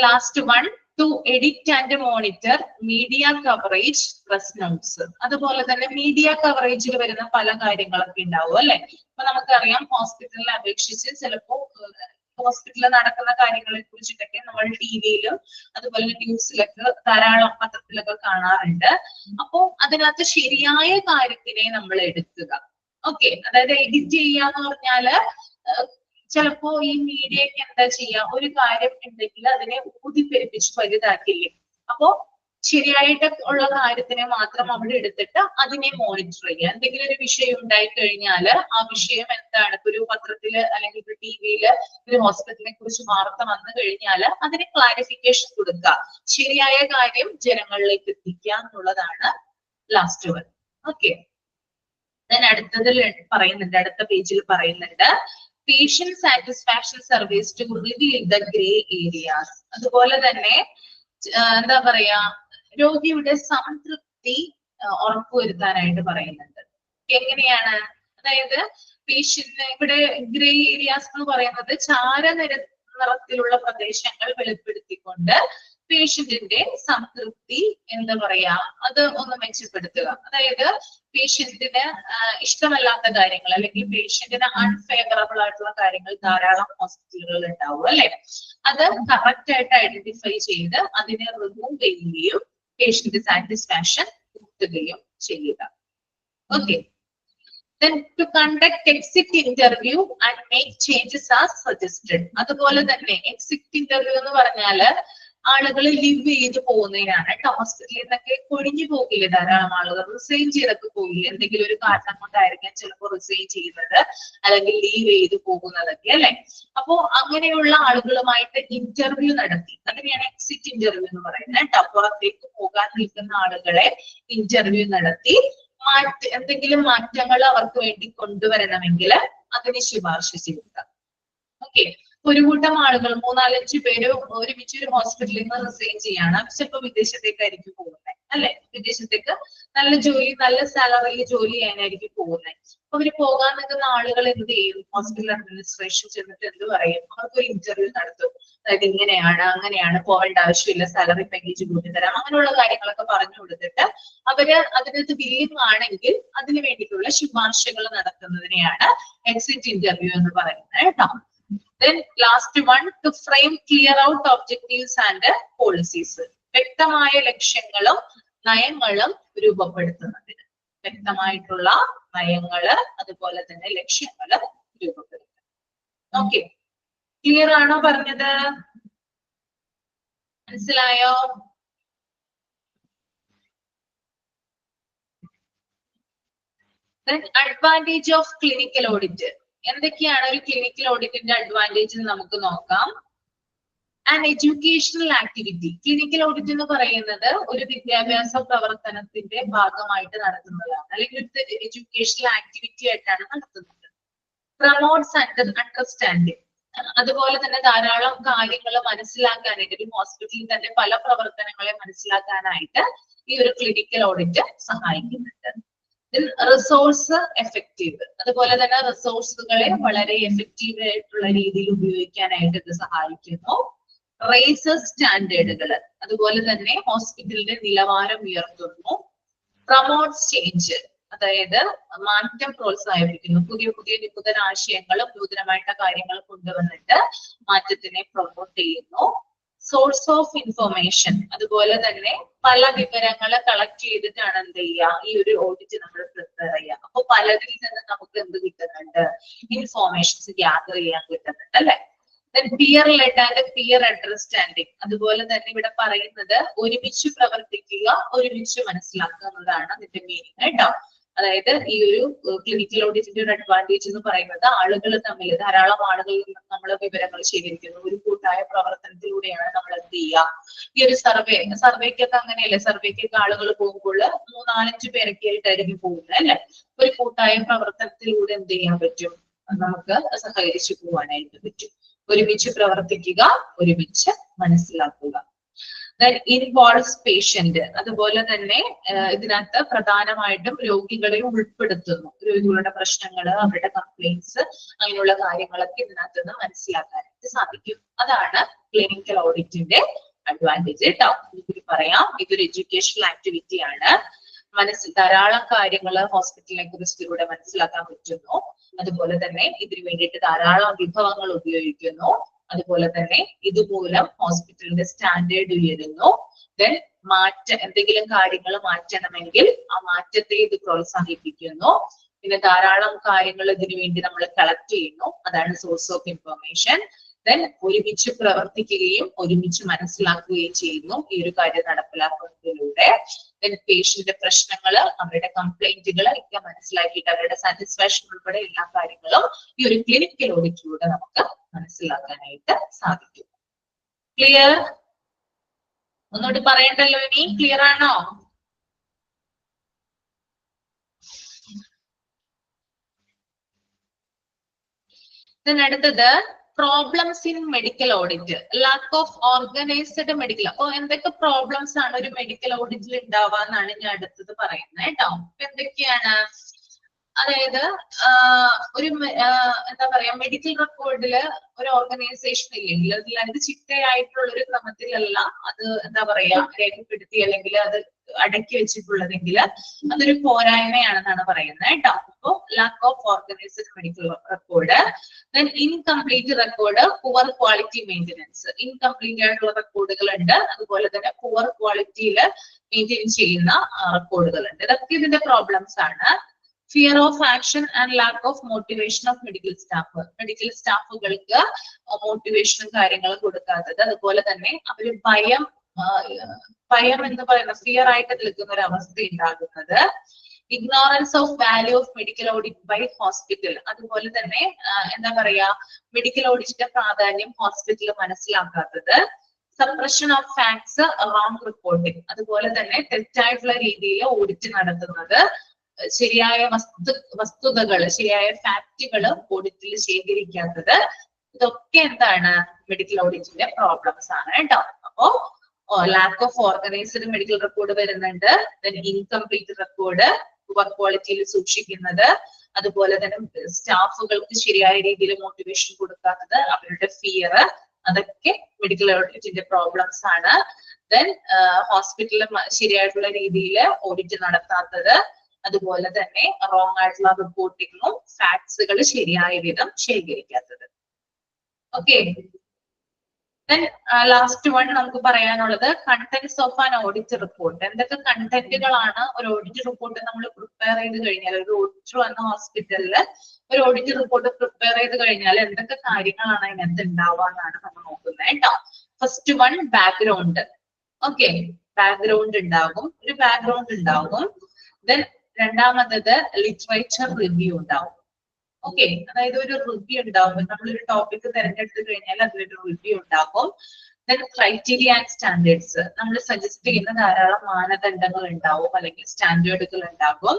Last one, to edit and monitor media coverage, press notes. അതുപോലെ തന്നെ മീഡിയ കവറേജിൽ വരുന്ന പല കാര്യങ്ങളൊക്കെ ഉണ്ടാവും അല്ലെ. അപ്പൊ നമുക്കറിയാം, ഹോസ്പിറ്റലിനെ അപേക്ഷിച്ച് ചിലപ്പോ ഹോസ്പിറ്റലിൽ നടക്കുന്ന കാര്യങ്ങളെ കുറിച്ചിട്ടൊക്കെ നമ്മൾ ടിവിയിലും അതുപോലെ ന്യൂസിലൊക്കെ ധാരാളം പത്രത്തിലൊക്കെ കാണാറുണ്ട്. അപ്പോ അതിനകത്ത് ശരിയായ കാര്യത്തിനെ നമ്മൾ എടുക്കുക. ഓക്കെ, അതായത് എഡിറ്റ് ചെയ്യാന്ന് പറഞ്ഞാല് ചിലപ്പോ ഈ മീഡിയക്ക് എന്താ ചെയ്യാ, ഒരു കാര്യം ഉണ്ടെങ്കിൽ അതിനെ ഊതിപ്പെരുപ്പിച്ച് വലുതാക്കില്ലേ. അപ്പോ ശരിയായിട്ട് ഉള്ള കാര്യത്തിനെ മാത്രം അവിടെ എടുത്തിട്ട് അതിനെ മോണിറ്റർ ചെയ്യുക. എന്തെങ്കിലും ഒരു വിഷയം ഉണ്ടായി കഴിഞ്ഞാല് ആ വിഷയം എന്താണ്, ഒരു പത്രത്തില് അല്ലെങ്കിൽ ഒരു ടിവിയില് ഒരു ഹോസ്പിറ്റലിനെ കുറിച്ച് വാർത്ത വന്നു കഴിഞ്ഞാല് അതിന് ക്ലാരിഫിക്കേഷൻ കൊടുക്കുക, ശരിയായ കാര്യം ജനങ്ങളിലേക്ക് എത്തിക്കുക എന്നുള്ളതാണ് ലാസ്റ്റ് വൺ. ഓക്കെ, അടുത്തതിൽ പറയുന്നുണ്ട്, അടുത്ത പേജിൽ പറയുന്നുണ്ട്, patient satisfaction surveys to reveal the gray areas. അതുപോലെ തന്നെ എന്താ പറയാ, രോഗിയുടെ സംതൃപ്തി ഉറപ്പുവരുത്താനായിട്ട് പറയുന്നുണ്ട്. എങ്ങനെയാണ്? അതായത് പേഷ്യന്റ്, ഇവിടെ ഗ്രേ ഏരിയാസ് എന്ന് പറയുന്നത് നിറത്തിലുള്ള പ്രദേശങ്ങൾ വെളിപ്പെടുത്തിക്കൊണ്ട് പേഷ്യന്റിന്റെ സംതൃപ്തി എന്താ പറയാ, അത് ഒന്ന് മെച്ചപ്പെടുത്തുക. അതായത് പേഷ്യന്റിന് ഇഷ്ടമല്ലാത്ത കാര്യങ്ങൾ അല്ലെങ്കിൽ പേഷ്യന്റിന് അൺഫേവറബിൾ ആയിട്ടുള്ള കാര്യങ്ങൾ ധാരാളം ഹോസ്പിറ്റലുകളിൽ ഉണ്ടാവും അല്ലെ. അത് കറക്റ്റ് ആയിട്ട് ഐഡന്റിഫൈ ചെയ്ത് അതിനെ റിമൂവ് ചെയ്യുകയും പേഷ്യന്റ് സാറ്റിസ്ഫാക്ഷൻ കൂട്ടുകയും ചെയ്യുക. Okay. Then to conduct exit interview and make changes as suggested. അതുപോലെ തന്നെ എക്സിറ്റ് ഇന്റർവ്യൂ എന്ന് പറഞ്ഞാല് ആളുകൾ ലിവ് ചെയ്ത് പോകുന്നതിനാണ്. ഹോസ്പിറ്റലിൽ നിന്നൊക്കെ കൊഴിഞ്ഞു പോകില്ലേ ധാരാളം ആളുകൾ, റിസൈൻ ചെയ്തൊക്കെ പോകില്ലേ, എന്തെങ്കിലും ഒരു കാരണം കൊണ്ടായിരിക്കാം ചിലപ്പോൾ റിസൈൻ ചെയ്യുന്നത് അല്ലെങ്കിൽ ലീവ് ചെയ്ത് പോകുന്നതൊക്കെ അല്ലെ. അപ്പോ അങ്ങനെയുള്ള ആളുകളുമായിട്ട് ഇന്റർവ്യൂ നടത്തി, അതിനെയാണ് എക്സിറ്റ് ഇന്റർവ്യൂ എന്ന് പറയുന്നത്. പുറത്തേക്ക് പോകാൻ നിൽക്കുന്ന ആളുകളെ ഇന്റർവ്യൂ നടത്തി എന്തെങ്കിലും മാറ്റങ്ങൾ അവർക്ക് വേണ്ടി കൊണ്ടുവരണമെങ്കിൽ അതിന് ശുപാർശ ചെയ്യുക. ഓക്കെ. ഒരു കൂട്ടം ആളുകൾ 3-4-5 പേര് ഒരുമിച്ച് ഒരു ഹോസ്പിറ്റലിൽ നിന്ന് റിസൈൻ ചെയ്യാണ്. ചിലപ്പോൾ വിദേശത്തേക്കായിരിക്കും പോകുന്നത് അല്ലെ. വിദേശത്തേക്ക് നല്ല ജോലി, നല്ല സാലറിയിൽ ജോലി ചെയ്യാനായിരിക്കും പോകുന്നത്. അപ്പൊ അവര് പോകാൻ നിൽക്കുന്ന ആളുകൾ എന്ത് ചെയ്യും? ഹോസ്പിറ്റൽ അഡ്മിനിസ്ട്രേഷൻ ചെന്നിട്ട് എന്ത് പറയും? അവർക്ക് ഒരു ഇന്റർവ്യൂ നടത്തും. അതായത് ഇങ്ങനെയാണ് അങ്ങനെയാണ്, പോകേണ്ട ആവശ്യമില്ല, സാലറി പാക്കേജ് കൂട്ടിത്തരാം, അങ്ങനെയുള്ള കാര്യങ്ങളൊക്കെ പറഞ്ഞു കൊടുത്തിട്ട് അവര് അതിനകത്ത് വില്ലിംഗ് ആണെങ്കിൽ അതിന് വേണ്ടിയിട്ടുള്ള ശുപാർശകൾ നടത്തുന്നതിനെയാണ് എക്സിറ്റ് ഇന്റർവ്യൂ എന്ന് പറയുന്നത് കേട്ടോ. Then last one, to frame clear out objectives and policies. വ്യക്തമായ ലക്ഷ്യങ്ങളും നയങ്ങളും രൂപപ്പെടുത്തുന്നതിന്, വ്യക്തമായിട്ടുള്ള നയങ്ങള് അതുപോലെ തന്നെ ലക്ഷ്യങ്ങള് രൂപപ്പെടുത്തുന്നത്. ഓക്കെ, ക്ലിയർ ആണോ പറഞ്ഞത്? മനസ്സിലായോ? Then advantage of clinical audit. എന്തൊക്കെയാണ് ഒരു ക്ലിനിക്കൽ ഓഡിറ്റിന്റെ അഡ്വാൻറ്റേജ് എന്ന് നമുക്ക് നോക്കാം. And educational activity. Clinical audit എന്ന് പറയുന്നത് ഒരു വിദ്യാഭ്യാസ പ്രവർത്തനത്തിന്റെ ഭാഗമായിട്ട് നടത്തുന്നതാണ്, അല്ലെങ്കിൽ ഒരു എഡ്യൂക്കേഷണൽ ആക്ടിവിറ്റി ആയിട്ടാണ് നടത്തുന്നത്. Promotes understanding. അതുപോലെ തന്നെ ധാരാളം കാര്യങ്ങൾ മനസ്സിലാക്കാനായിട്ട്, ഒരു ഹോസ്പിറ്റലിൽ തന്നെ പല പ്രവർത്തനങ്ങളെ മനസ്സിലാക്കാനായിട്ട് ഈ ഒരു ക്ലിനിക്കൽ ഓഡിറ്റ് സഹായിക്കുന്നുണ്ട്. Resource effective. അതുപോലെ തന്നെ റിസോഴ്സുകളെ വളരെ എഫക്റ്റീവ് ആയിട്ടുള്ള രീതിയിൽ ഉപയോഗിക്കാനായിട്ട് ഇത് സഹായിക്കുന്നു. റേസസ് സ്റ്റാൻഡേർഡുകൾ. അതുപോലെ തന്നെ ഹോസ്പിറ്റലിന്റെ നിലവാരം ഉയർത്തുന്നു. Promotes change. അതായത് മാറ്റം പ്രോത്സാഹിപ്പിക്കുന്നു. പുതിയ പുതിയ നൂതനാശയങ്ങളും നൂതനമായിട്ടുള്ള കാര്യങ്ങൾ കൊണ്ടുവന്നിട്ട് മാറ്റത്തിനെ പ്രൊമോട്ട് ചെയ്യുന്നു. Source of information. അതുപോലെ തന്നെ പല വിവരങ്ങൾ കളക്ട് ചെയ്തിട്ടാണ് എന്ത് ചെയ്യുക, ഈ ഒരു ഓഡിറ്റ് നമ്മൾ പ്രിപ്പയർ ചെയ്യുക. അപ്പൊ പലതിൽ നിന്ന് നമുക്ക് എന്ത് കിട്ടുന്നുണ്ട്? ഇൻഫോർമേഷൻസ് ഗ്യാദർ ചെയ്യാൻ കിട്ടുന്നുണ്ട് അല്ലെ. Peer led and peer understanding. അതുപോലെ തന്നെ ഇവിടെ പറയുന്നത് ഒരുമിച്ച് പ്രവർത്തിക്കുക, ഒരുമിച്ച് മനസ്സിലാക്കുക എന്നതാണ് അതിന്റെ മീനിങ് കേട്ടോ. അതായത് ഈ ഒരു ക്ലിനിക്കൽ ഓഡിറ്റിന്റെ ഒരു അഡ്വാൻറ്റേജ് എന്ന് പറയുന്നത് ആളുകൾ തമ്മിൽ, ധാരാളം ആളുകളിൽ നിന്ന് നമ്മൾ വിവരങ്ങൾ ശേഖരിക്കുന്നു. ഒരു കൂട്ടായ പ്രവർത്തനത്തിലൂടെയാണ് നമ്മൾ എന്ത് ചെയ്യുക, ഈ ഒരു സർവേക്കൊക്കെ അങ്ങനെയല്ലേ, സർവേക്കൊക്കെ ആളുകൾ പോകുമ്പോൾ 3-4-5 പേരൊക്കെ ആയിട്ടായിരിക്കും പോകുന്നത് അല്ലെ. ഒരു കൂട്ടായ പ്രവർത്തനത്തിലൂടെ എന്ത് ചെയ്യാൻ പറ്റും? നമുക്ക് സഹകരിച്ചു പോകാനായിട്ട് പറ്റും. ഒരുമിച്ച് പ്രവർത്തിക്കുക, ഒരുമിച്ച് മനസ്സിലാക്കുക. Involves patient. അതുപോലെ തന്നെ ഇതിനകത്ത് പ്രധാനമായിട്ടും രോഗികളെ ഉൾപ്പെടുത്തുന്നു. രോഗികളുടെ പ്രശ്നങ്ങൾ, അവരുടെ കംപ്ലൈന്റ്സ്, അങ്ങനെയുള്ള കാര്യങ്ങളൊക്കെ ഇതിനകത്ത് നിന്ന് മനസ്സിലാക്കാനായിട്ട് സാധിക്കും. അതാണ് ക്ലിനിക്കൽ ഓഡിറ്റിന്റെ അഡ്വാൻറ്റേജ് കേട്ടോ. ഇതിൽ പറയാം, ഇതൊരു എഡ്യൂക്കേഷണൽ ആക്ടിവിറ്റി ആണ്. ധാരാളം കാര്യങ്ങൾ ഹോസ്പിറ്റലിനെ കുറിച്ചിലൂടെ മനസ്സിലാക്കാൻ പറ്റുന്നു. അതുപോലെ തന്നെ ഇതിനു വേണ്ടിയിട്ട് ധാരാളം വിഭവങ്ങൾ ഉപയോഗിക്കുന്നു. അതുപോലെ തന്നെ ഇതുമൂലം ഹോസ്പിറ്റലിന്റെ സ്റ്റാൻഡേർഡ് ഉയരുന്നു. ദെൻ എന്തെങ്കിലും കാര്യങ്ങൾ മാറ്റണമെങ്കിൽ ആ മാറ്റത്തെ ഇത് പ്രോത്സാഹിപ്പിക്കുന്നു. പിന്നെ ധാരാളം കാര്യങ്ങൾ ഇതിനു വേണ്ടി നമ്മൾ കളക്ട് ചെയ്യുന്നു. അതാണ് സോഴ്സ് ഓഫ് ഇൻഫർമേഷൻ. ദെൻ ഒരുമിച്ച് പ്രവർത്തിക്കുകയും ഒരുമിച്ച് മനസ്സിലാക്കുകയും ചെയ്യുന്നു ഈ ഒരു കാര്യം നടപ്പിലാക്കുന്നതിലൂടെ. ദെൻ പേഷ്യന്റ് പ്രശ്നങ്ങള്, അവരുടെ കംപ്ലൈന്റുകൾ ഒക്കെ മനസ്സിലാക്കിയിട്ട് അവരുടെ സാറ്റിസ്ഫാക്ഷൻ ഉൾപ്പെടെ എല്ലാ കാര്യങ്ങളും ഈ ഒരു ക്ലിനിക്കൽ ഓഡിറ്റിലൂടെ നമുക്ക് മനസ്സിലാക്കാനായിട്ട് സാധിക്കും. ക്ലിയർ? ഒന്നുകൂടി പറയണ്ടല്ലോ ഇനി. ക്ലിയർ ആണോ? അടുത്തത് problems in medical audit. Lack of organised medical. അപ്പൊ എന്തൊക്കെ പ്രോബ്ലംസ് ആണ് ഒരു മെഡിക്കൽ ഓഡിറ്റിൽ ഉണ്ടാവാന്നാണ് ഞാൻ അടുത്തത് പറയുന്നത് കേട്ടോ. എന്തൊക്കെയാണ്? അതായത് ഒരു എന്താ പറയാ മെഡിക്കൽ റെക്കോർഡില് ഒരു ഓർഗനൈസേഷൻ ഇല്ലെങ്കിൽ അതിൽ ചിട്ടയായിട്ടുള്ള ഒരു ക്രമത്തിലല്ല അത് എന്താ പറയാ രേഖപ്പെടുത്തി അല്ലെങ്കിൽ അത് അടക്കി വെച്ചിട്ടുള്ളതെങ്കിൽ അതൊരു പോരായ്മയാണെന്നാണ് പറയുന്നത് കേട്ടോ. അപ്പോ lack of organised medical record. Then incomplete record, poor quality maintenance. Incomplete ആയിട്ടുള്ള റെക്കോർഡുകൾ ഉണ്ട്, അതുപോലെ തന്നെ പുവർ ക്വാളിറ്റിയിൽ മെയിൻറ്റെയിൻ ചെയ്യുന്ന റെക്കോർഡുകൾ ഉണ്ട്. ഇതൊക്കെ ഇതിന്റെ പ്രോബ്ലംസ് ആണ്. Fear of action and lack of motivation of medical staff. Medical സ്റ്റാഫുകൾക്ക് മോട്ടിവേഷനും കാര്യങ്ങളും കൊടുക്കാത്തത്, അതുപോലെ തന്നെ അവര് ഭയം എന്ന് പറയുന്ന ഫിയർ ആയിട്ട് നിൽക്കുന്ന ഒരു അവസ്ഥ ഉണ്ടാകുന്നത്. Ignorance of value of medical audit by hospital. അതുപോലെ തന്നെ എന്താ പറയാ മെഡിക്കൽ ഓഡിറ്റിന്റെ പ്രാധാന്യം ഹോസ്പിറ്റൽ മനസ്സിലാക്കാത്തത്. Suppression of facts, wrong reporting. അതുപോലെ തന്നെ തെറ്റായിട്ടുള്ള രീതിയിൽ ഓഡിറ്റ് നടത്തുന്നത്. ശരിയായ വസ്തുതകൾ, ശരിയായ ഫാക്റ്റുകൾ ഓഡിറ്റിൽ ശേഖരിക്കാത്തത്. ഇതൊക്കെ എന്താണ് മെഡിക്കൽ ഓഡിറ്റിന്റെ പ്രോബ്ലംസ് ആണ് കേട്ടോ. അപ്പോ lack of organised medical record വരുന്നുണ്ട്. ഇൻകംപ്ലീറ്റ് റെക്കോർഡ്, പുവർ ക്വാളിറ്റിയിൽ സൂക്ഷിക്കുന്നത്, അതുപോലെ തന്നെ സ്റ്റാഫുകൾക്ക് ശരിയായ രീതിയിൽ മോട്ടിവേഷൻ കൊടുക്കാത്തത്, അവരുടെ ഫിയർ, അതൊക്കെ മെഡിക്കൽ ഓഡിറ്റിന്റെ പ്രോബ്ലംസ് ആണ്. ദെൻ ഹോസ്പിറ്റലിൽ ശരിയായിട്ടുള്ള രീതിയിൽ ഓഡിറ്റ് നടത്താത്തത്, അതുപോലെ തന്നെ റോങ് ആയിട്ടുള്ള റിപ്പോർട്ടിങ്ങും ഫാക്ട്സുകൾ ശരിയായ വിധം ശേഖരിക്കാത്തത്. ഓക്കെ. ദെൻ ലാസ്റ്റ് വൺ നമുക്ക് പറയാനുള്ളത് contents of an audit report. എന്തൊക്കെ കണ്ടന്റുകളാണ് ഒരു ഓഡിറ്റ് റിപ്പോർട്ട് നമ്മൾ പ്രിപ്പയർ ചെയ്ത് കഴിഞ്ഞാൽ, ഒരു ഓഡിറ്റർ വന്ന ഹോസ്പിറ്റലിൽ ഒരു ഓഡിറ്റ് റിപ്പോർട്ട് പ്രിപ്പയർ ചെയ്ത് കഴിഞ്ഞാൽ എന്തൊക്കെ കാര്യങ്ങളാണ് അതിനകത്ത് ഉണ്ടാവാന്നാണ് നമ്മൾ നോക്കുന്നത് കേട്ടോ. First one background. Okay, background ഉണ്ടാകും, ഒരു ബാക്ക്ഗ്രൗണ്ട് ഉണ്ടാകും. ദെൻ രണ്ടാമത്തത് ലിറ്ററേച്ചർ റിവ്യൂ ഉണ്ടാവും. ഓക്കെ, അതായത് ഒരു റിവ്യൂ ഉണ്ടാവും. നമ്മളൊരു ടോപ്പിക് തിരഞ്ഞെടുത്ത് കഴിഞ്ഞാൽ അതിലൊരു റിവ്യൂ ഉണ്ടാകും. Then criteria and standards. നമ്മൾ സജസ്റ്റ് ചെയ്യുന്ന ധാരാളം മാനദണ്ഡങ്ങൾ ഉണ്ടാവും, അല്ലെങ്കിൽ സ്റ്റാൻഡേർഡുകൾ ഉണ്ടാകും.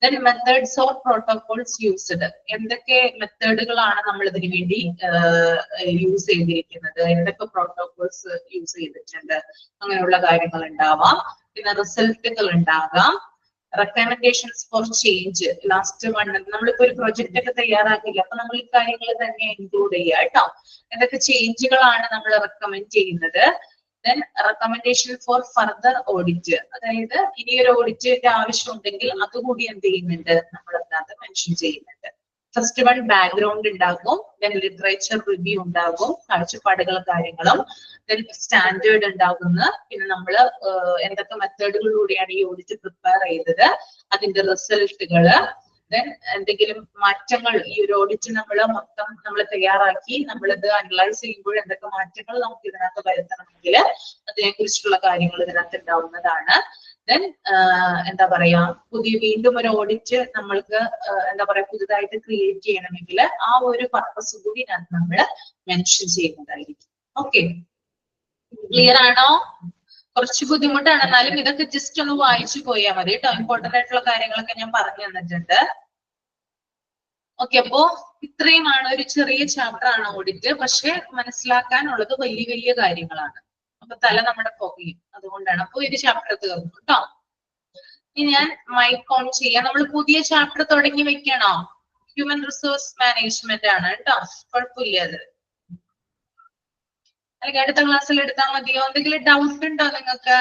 Then methods or protocols used. എന്തൊക്കെ മെത്തേഡുകളാണ് നമ്മൾ ഇതിനു വേണ്ടി യൂസ് ചെയ്തിരിക്കുന്നത്, എന്തൊക്കെ പ്രോട്ടോകോൾസ് യൂസ് ചെയ്തിട്ടുണ്ട്, അങ്ങനെയുള്ള കാര്യങ്ങൾ ഉണ്ടാവാം. പിന്നെ റിസൾട്ടുകൾ ഉണ്ടാകാം. Recommendations four change. Last one, നമ്മളിപ്പോ ഒരു പ്രൊജക്ട് ഒക്കെ തയ്യാറാക്കില്ല, അപ്പൊ നമ്മൾ ഈ കാര്യങ്ങൾ തന്നെ ഇൻക്ലൂഡ് ചെയ്യുക കേട്ടോ. എന്തൊക്കെ ചേഞ്ചുകളാണ് നമ്മൾ റെക്കമെൻഡ് ചെയ്യുന്നത്. Then recommendation for further audit. അതായത് ഇനിയൊരു ഓഡിറ്റിന്റെ ആവശ്യം ഉണ്ടെങ്കിൽ അതുകൂടി എന്ത് ചെയ്യുന്നുണ്ട്, നമ്മൾ അതിനകത്ത് മെൻഷൻ ചെയ്യുന്നുണ്ട്. ഫസ്റ്റ് വൺ ബാക്ക്ഗ്രൗണ്ട് ഉണ്ടാകും. ദെൻ ലിറ്ററേച്ചർ റിവ്യൂ ഉണ്ടാകും, കാഴ്ചപ്പാടുകളും കാര്യങ്ങളും. ദെൻ സ്റ്റാൻഡേർഡ് ഉണ്ടാകുന്ന, പിന്നെ നമ്മൾ എന്തൊക്കെ മെത്തേഡുകളിലൂടെയാണ് ഈ ഓഡിറ്റ് പ്രിപ്പയർ ചെയ്തത്, അതിന്റെ റിസൾട്ടുകള്. ദെൻ എന്തെങ്കിലും മാറ്റങ്ങൾ, ഈ ഒരു ഓഡിറ്റ് നമ്മൾ തയ്യാറാക്കി നമ്മളിത് അനലൈസ് ചെയ്യുമ്പോൾ എന്തൊക്കെ മാറ്റങ്ങൾ നമുക്ക് ഇതിനകത്ത് വരുത്തണമെങ്കിൽ അതിനെക്കുറിച്ചുള്ള കാര്യങ്ങൾ ഇതിനകത്ത് ഉണ്ടാവുന്നതാണ്. ദെൻ എന്താ പറയാ വീണ്ടും ഒരു ഓഡിറ്റ് നമ്മൾക്ക് എന്താ പറയാ പുതുതായിട്ട് ക്രിയേറ്റ് ചെയ്യണമെങ്കിൽ ആ ഒരു പർപ്പസ് കൂടി നമ്മൾ മെൻഷൻ ചെയ്യുന്നതായിരിക്കും. ഓക്കെ, ക്ലിയർ ആണോ? കുറച്ച് ബുദ്ധിമുട്ടാണ്, എന്നാലും ഇതൊക്കെ ജസ്റ്റ് ഒന്ന് വായിച്ചു പോയാൽ മതി കേട്ടോ. ഇമ്പോർട്ടന്റ് ആയിട്ടുള്ള കാര്യങ്ങളൊക്കെ ഞാൻ പറഞ്ഞു തന്നിട്ടുണ്ട്. ഓക്കെ, അപ്പോ ഇത്രയുമാണ്, ഒരു ചെറിയ ചാപ്റ്റർ ആണ് ഓഡിറ്റ്. പക്ഷെ മനസ്സിലാക്കാനുള്ളത് വലിയ വലിയ കാര്യങ്ങളാണ്. അപ്പൊ തല നമ്മുടെ പുകയും, അതുകൊണ്ടാണ്. അപ്പൊ ഒരു ചാപ്റ്റർ തീർന്നു കേട്ടോ. ഇനി ഞാൻ മൈക്ക് ഓൺ ചെയ്യാം. നമ്മൾ പുതിയ ചാപ്റ്റർ തുടങ്ങി വെക്കണോ? ഹ്യൂമൻ റിസോഴ്സ് മാനേജ്മെന്റ് ആണ് കേട്ടോ, കുഴപ്പമില്ല അത്. അല്ലെങ്കിൽ അടുത്ത ക്ലാസ്സിൽ എടുത്താൽ മതിയോ? എന്തെങ്കിലും ഡൗട്ട് ഉണ്ടോ നിങ്ങൾക്ക്?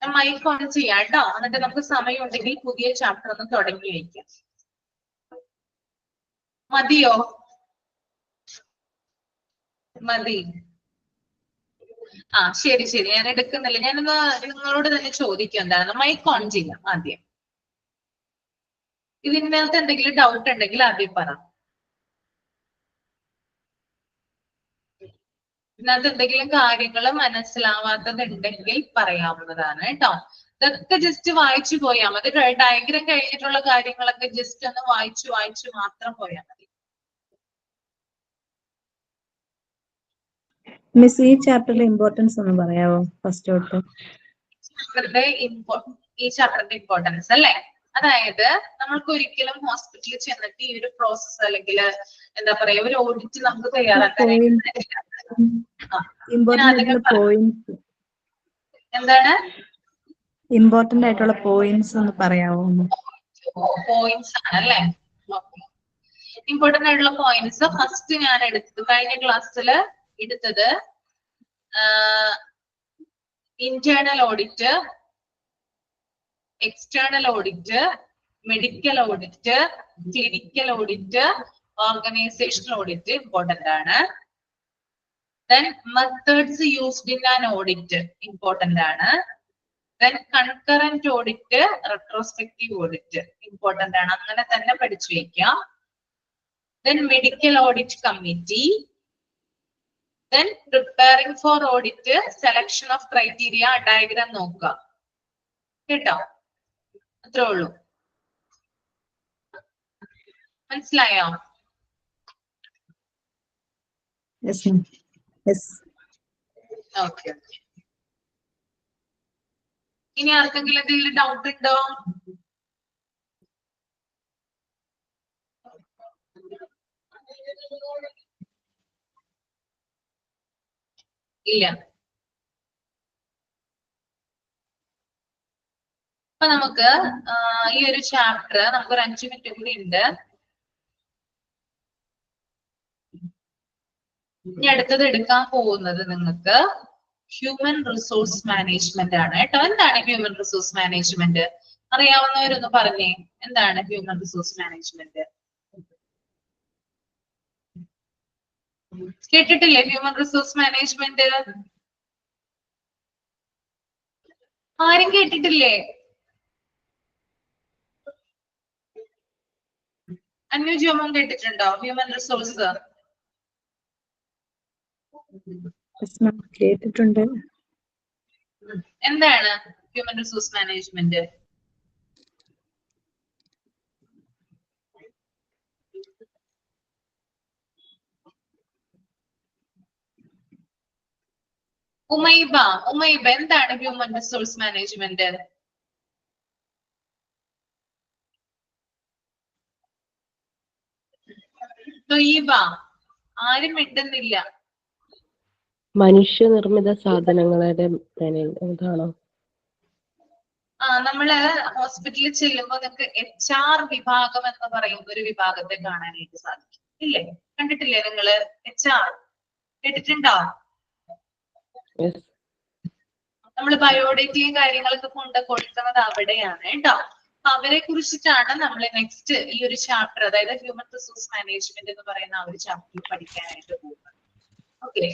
മൈക്ക് ഓൺ ചെയ്യാം കേട്ടോ, എന്നിട്ട് നമുക്ക് സമയം ഉണ്ടെങ്കിൽ പുതിയ ചാപ്റ്റർ ഒന്ന് തുടങ്ങി വയ്ക്കാം. മതിയോ? മതി. ശരി ശരി, ഞാൻ എടുക്കുന്നില്ല. ഞാനൊന്ന് നിങ്ങളോട് തന്നെ ചോദിക്കും എന്താണ്. മൈക്ക് ഓൺ ചെയ്യാം ആദ്യം. ഇതിനകത്ത് എന്തെങ്കിലും ഡൗട്ട് ഉണ്ടെങ്കിൽ ആദ്യം പറ. ഇതിനകത്ത് എന്തെങ്കിലും കാര്യങ്ങൾ മനസ്സിലാവാത്തത് ഉണ്ടെങ്കിൽ പറയാവുന്നതാണ് കേട്ടോ. ഇതൊക്കെ ജസ്റ്റ് വായിച്ചു പോയാൽ മതി. ഡയഗ്രം കഴിഞ്ഞിട്ടുള്ള കാര്യങ്ങളൊക്കെ ജസ്റ്റ് ഒന്ന് വായിച്ചു മാത്രം പോയാൽ മതി. മിസ്, ഈ ചാപ്റ്ററിലെ ഇമ്പോർട്ടൻസ് ഒന്ന് പറയാമോ? ഫസ്റ്റ് തൊട്ട് ഈ ചാപ്റ്ററിന്റെ ഇമ്പോർട്ടൻസ് അല്ലേ? അതായത് നമ്മൾക്ക് ഒരിക്കലും ഹോസ്പിറ്റലിൽ ചെന്നിട്ട് ഈ ഒരു പ്രോസസ് അല്ലെങ്കിൽ എന്താ പറയാ ഒരു ഓഡിറ്റ് നമുക്ക് തയ്യാറാക്കാനായിട്ട് എന്താണ് ഇമ്പോർട്ടന്റ് ആയിട്ടുള്ള പോയിന്റ്സ് ഒന്ന് പറയാവോ? പോയിന്റ്സ് ആണല്ലേ? ഇമ്പോർട്ടന്റ് ആയിട്ടുള്ള പോയിന്റ്സ് ഫസ്റ്റ് ഞാൻ എടുത്തത് കഴിഞ്ഞ ക്ലാസ്സിൽ എടുത്തത് internal audit, external audit, medical audit, clinical audit, organisational audit important ആണ്. Then methods used in an audit important ആണ്. Then concurrent audit, retrospective audit important ആണ്. അങ്ങനെ തന്നെ പഠിച്ചു വയ്ക്കാം. Then medical audit committee. Then preparing for audit, selection of criteria, diagram നോക്കുക. കേട്ടോ? അത്രേ ഉള്ളൂ. മനസ്സിലായോ? Yes, ma'am. Yes. Okay. ഇനി ആർക്കെങ്കിലും എന്തെങ്കിലും ഡൗട്ട് ഉണ്ടോ? ഇല്ല. അപ്പൊ നമുക്ക് ഈ ഒരു ചാപ്റ്റർ നമുക്കൊരു 5 മിനിറ്റ് കൂടി ഉണ്ട്. ഇനി അടുത്തത് എടുക്കാൻ പോകുന്നത് നിങ്ങൾക്ക് ഹ്യൂമൻ റിസോഴ്സ് മാനേജ്മെന്റ് ആണ് കേട്ടോ. എന്താണ് ഹ്യൂമൻ റിസോഴ്സ് മാനേജ്മെന്റ്? അറിയാവുന്നവരൊന്ന് പറഞ്ഞേ, എന്താണ് ഹ്യൂമൻ റിസോഴ്സ് മാനേജ്മെന്റ്? കേട്ടിട്ടില്ലേ ഹ്യൂമൻ റിസോഴ്സ് മാനേജ്മെന്റ്? ആരും കേട്ടിട്ടില്ലേ? അന്വേഷിമോൻ കേട്ടിട്ടുണ്ടോ ഹ്യൂമൻ റിസോഴ്സ്? കേട്ടിട്ടുണ്ട്. എന്താണ് ഹ്യൂമൻ റിസോഴ്സ് മാനേജ്മെന്റ്? ഉമൈബ എന്താണ് ഹ്യൂമൻ റിസോഴ്സ് മാനേജ്മെന്റ്? ആരും മിണ്ടുന്നില്ല. മനുഷ്യനിർമ്മിത സാധനങ്ങളുടെ ഇതാണോ? നമ്മള് ഹോസ്പിറ്റലിൽ ചെല്ലുമ്പോ നിങ്ങൾക്ക് HR വിഭാഗം എന്ന് പറയുന്ന ഒരു വിഭാഗത്തെ കാണാനായിട്ട് സാധിക്കും. ഇല്ലേ? കണ്ടിട്ടില്ലേ നിങ്ങള്? HR കേട്ടിട്ടുണ്ടോ? നമ്മൾ ബയോഡേറ്റയും കാര്യങ്ങളൊക്കെ കൊണ്ട് കൊടുക്കുന്നത് അവിടെയാണ് കേട്ടോ. അവരെ കുറിച്ചിട്ടാണ് നമ്മൾ നെക്സ്റ്റ് ഈ ഒരു ചാപ്റ്റർ, അതായത് ഹ്യൂമൻ റിസോഴ്സ് മാനേജ്മെന്റ് എന്ന് പറയുന്ന ആ ഒരു ചാപ്റ്റർ പഠിക്കാനായിട്ട് പോകുന്നത്. ഓക്കെ,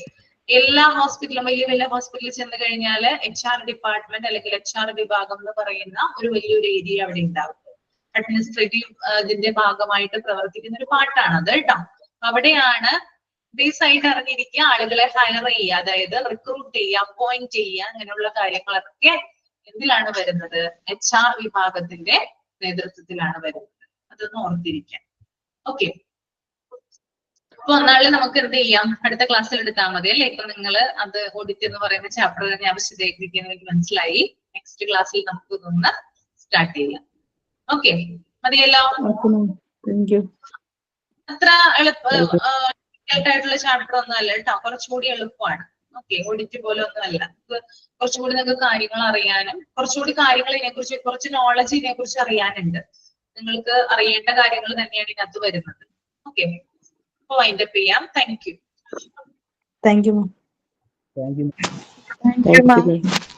എല്ലാ ഹോസ്പിറ്റലും വലിയ വലിയ ഹോസ്പിറ്റലിൽ ചെന്ന് കഴിഞ്ഞാൽ HR ഡിപ്പാർട്ട്മെന്റ് അല്ലെങ്കിൽ HR വിഭാഗം എന്ന് പറയുന്ന ഒരു വലിയൊരു ഏരിയ അവിടെ ഉണ്ടാവും. അഡ്മിനിസ്ട്രേറ്റീവ് ഇതിന്റെ ഭാഗമായിട്ട് പ്രവർത്തിക്കുന്ന ഒരു പാർട്ടാണ് അത് കേട്ടോ. അവിടെയാണ് ബേസ് ആയിട്ട് അറിഞ്ഞിരിക്കുക, ആളുകളെ ഹയർ ചെയ്യുക, അതായത് റിക്രൂട്ട് ചെയ്യുക, അപ്പോയിന്റ് ചെയ്യുക, അങ്ങനെയുള്ള കാര്യങ്ങളൊക്കെ എന്തിലാണ് വരുന്നത്? HR വിഭാഗത്തിന്റെ നേതൃത്വത്തിലാണ് വരുന്നത്. അതൊന്ന് ഓർത്തിരിക്കാം. ഓക്കെ, അപ്പൊ ഒന്നാളിൽ നമുക്ക് എന്ത് ചെയ്യാം, അടുത്ത ക്ലാസ്സിൽ എടുത്താൽ മതി അല്ലെ? ഇപ്പൊ നിങ്ങൾ അത് ഓഡിറ്റ് എന്ന് പറയുന്ന ചാപ്റ്റർ തന്നെ ആവശ്യമായിരിക്കും, എനിക്ക് മനസ്സിലായി. നെക്സ്റ്റ് ക്ലാസ്സിൽ നമുക്ക് ഇതൊന്ന് സ്റ്റാർട്ട് ചെയ്യാം. ഓക്കെ, മതിയല്ലോ? അത്ര ആയിട്ടുള്ള ചാപ്റ്റർ ഒന്നും അല്ല കേട്ടോ, കുറച്ചുകൂടി എളുപ്പമാണ്. ഓക്കെ, ഓഡിറ്റ് പോലെ ഒന്നും അല്ല. കുറച്ചുകൂടി നിങ്ങൾക്ക് കാര്യങ്ങൾ അറിയാനും കുറച്ചുകൂടി കാര്യങ്ങൾ ഇതിനെക്കുറിച്ച് കുറച്ച് നോളജ് ഇതിനെക്കുറിച്ച് അറിയാനുണ്ട്. നിങ്ങൾക്ക് അറിയേണ്ട കാര്യങ്ങൾ തന്നെയാണ് ഇതിനകത്ത് വരുന്നത്. ഓക്കെ, അപ്പൊ വൈൻഡപ്പ് ചെയ്യാം. Thank you. Thank you. Thank you, ma'am.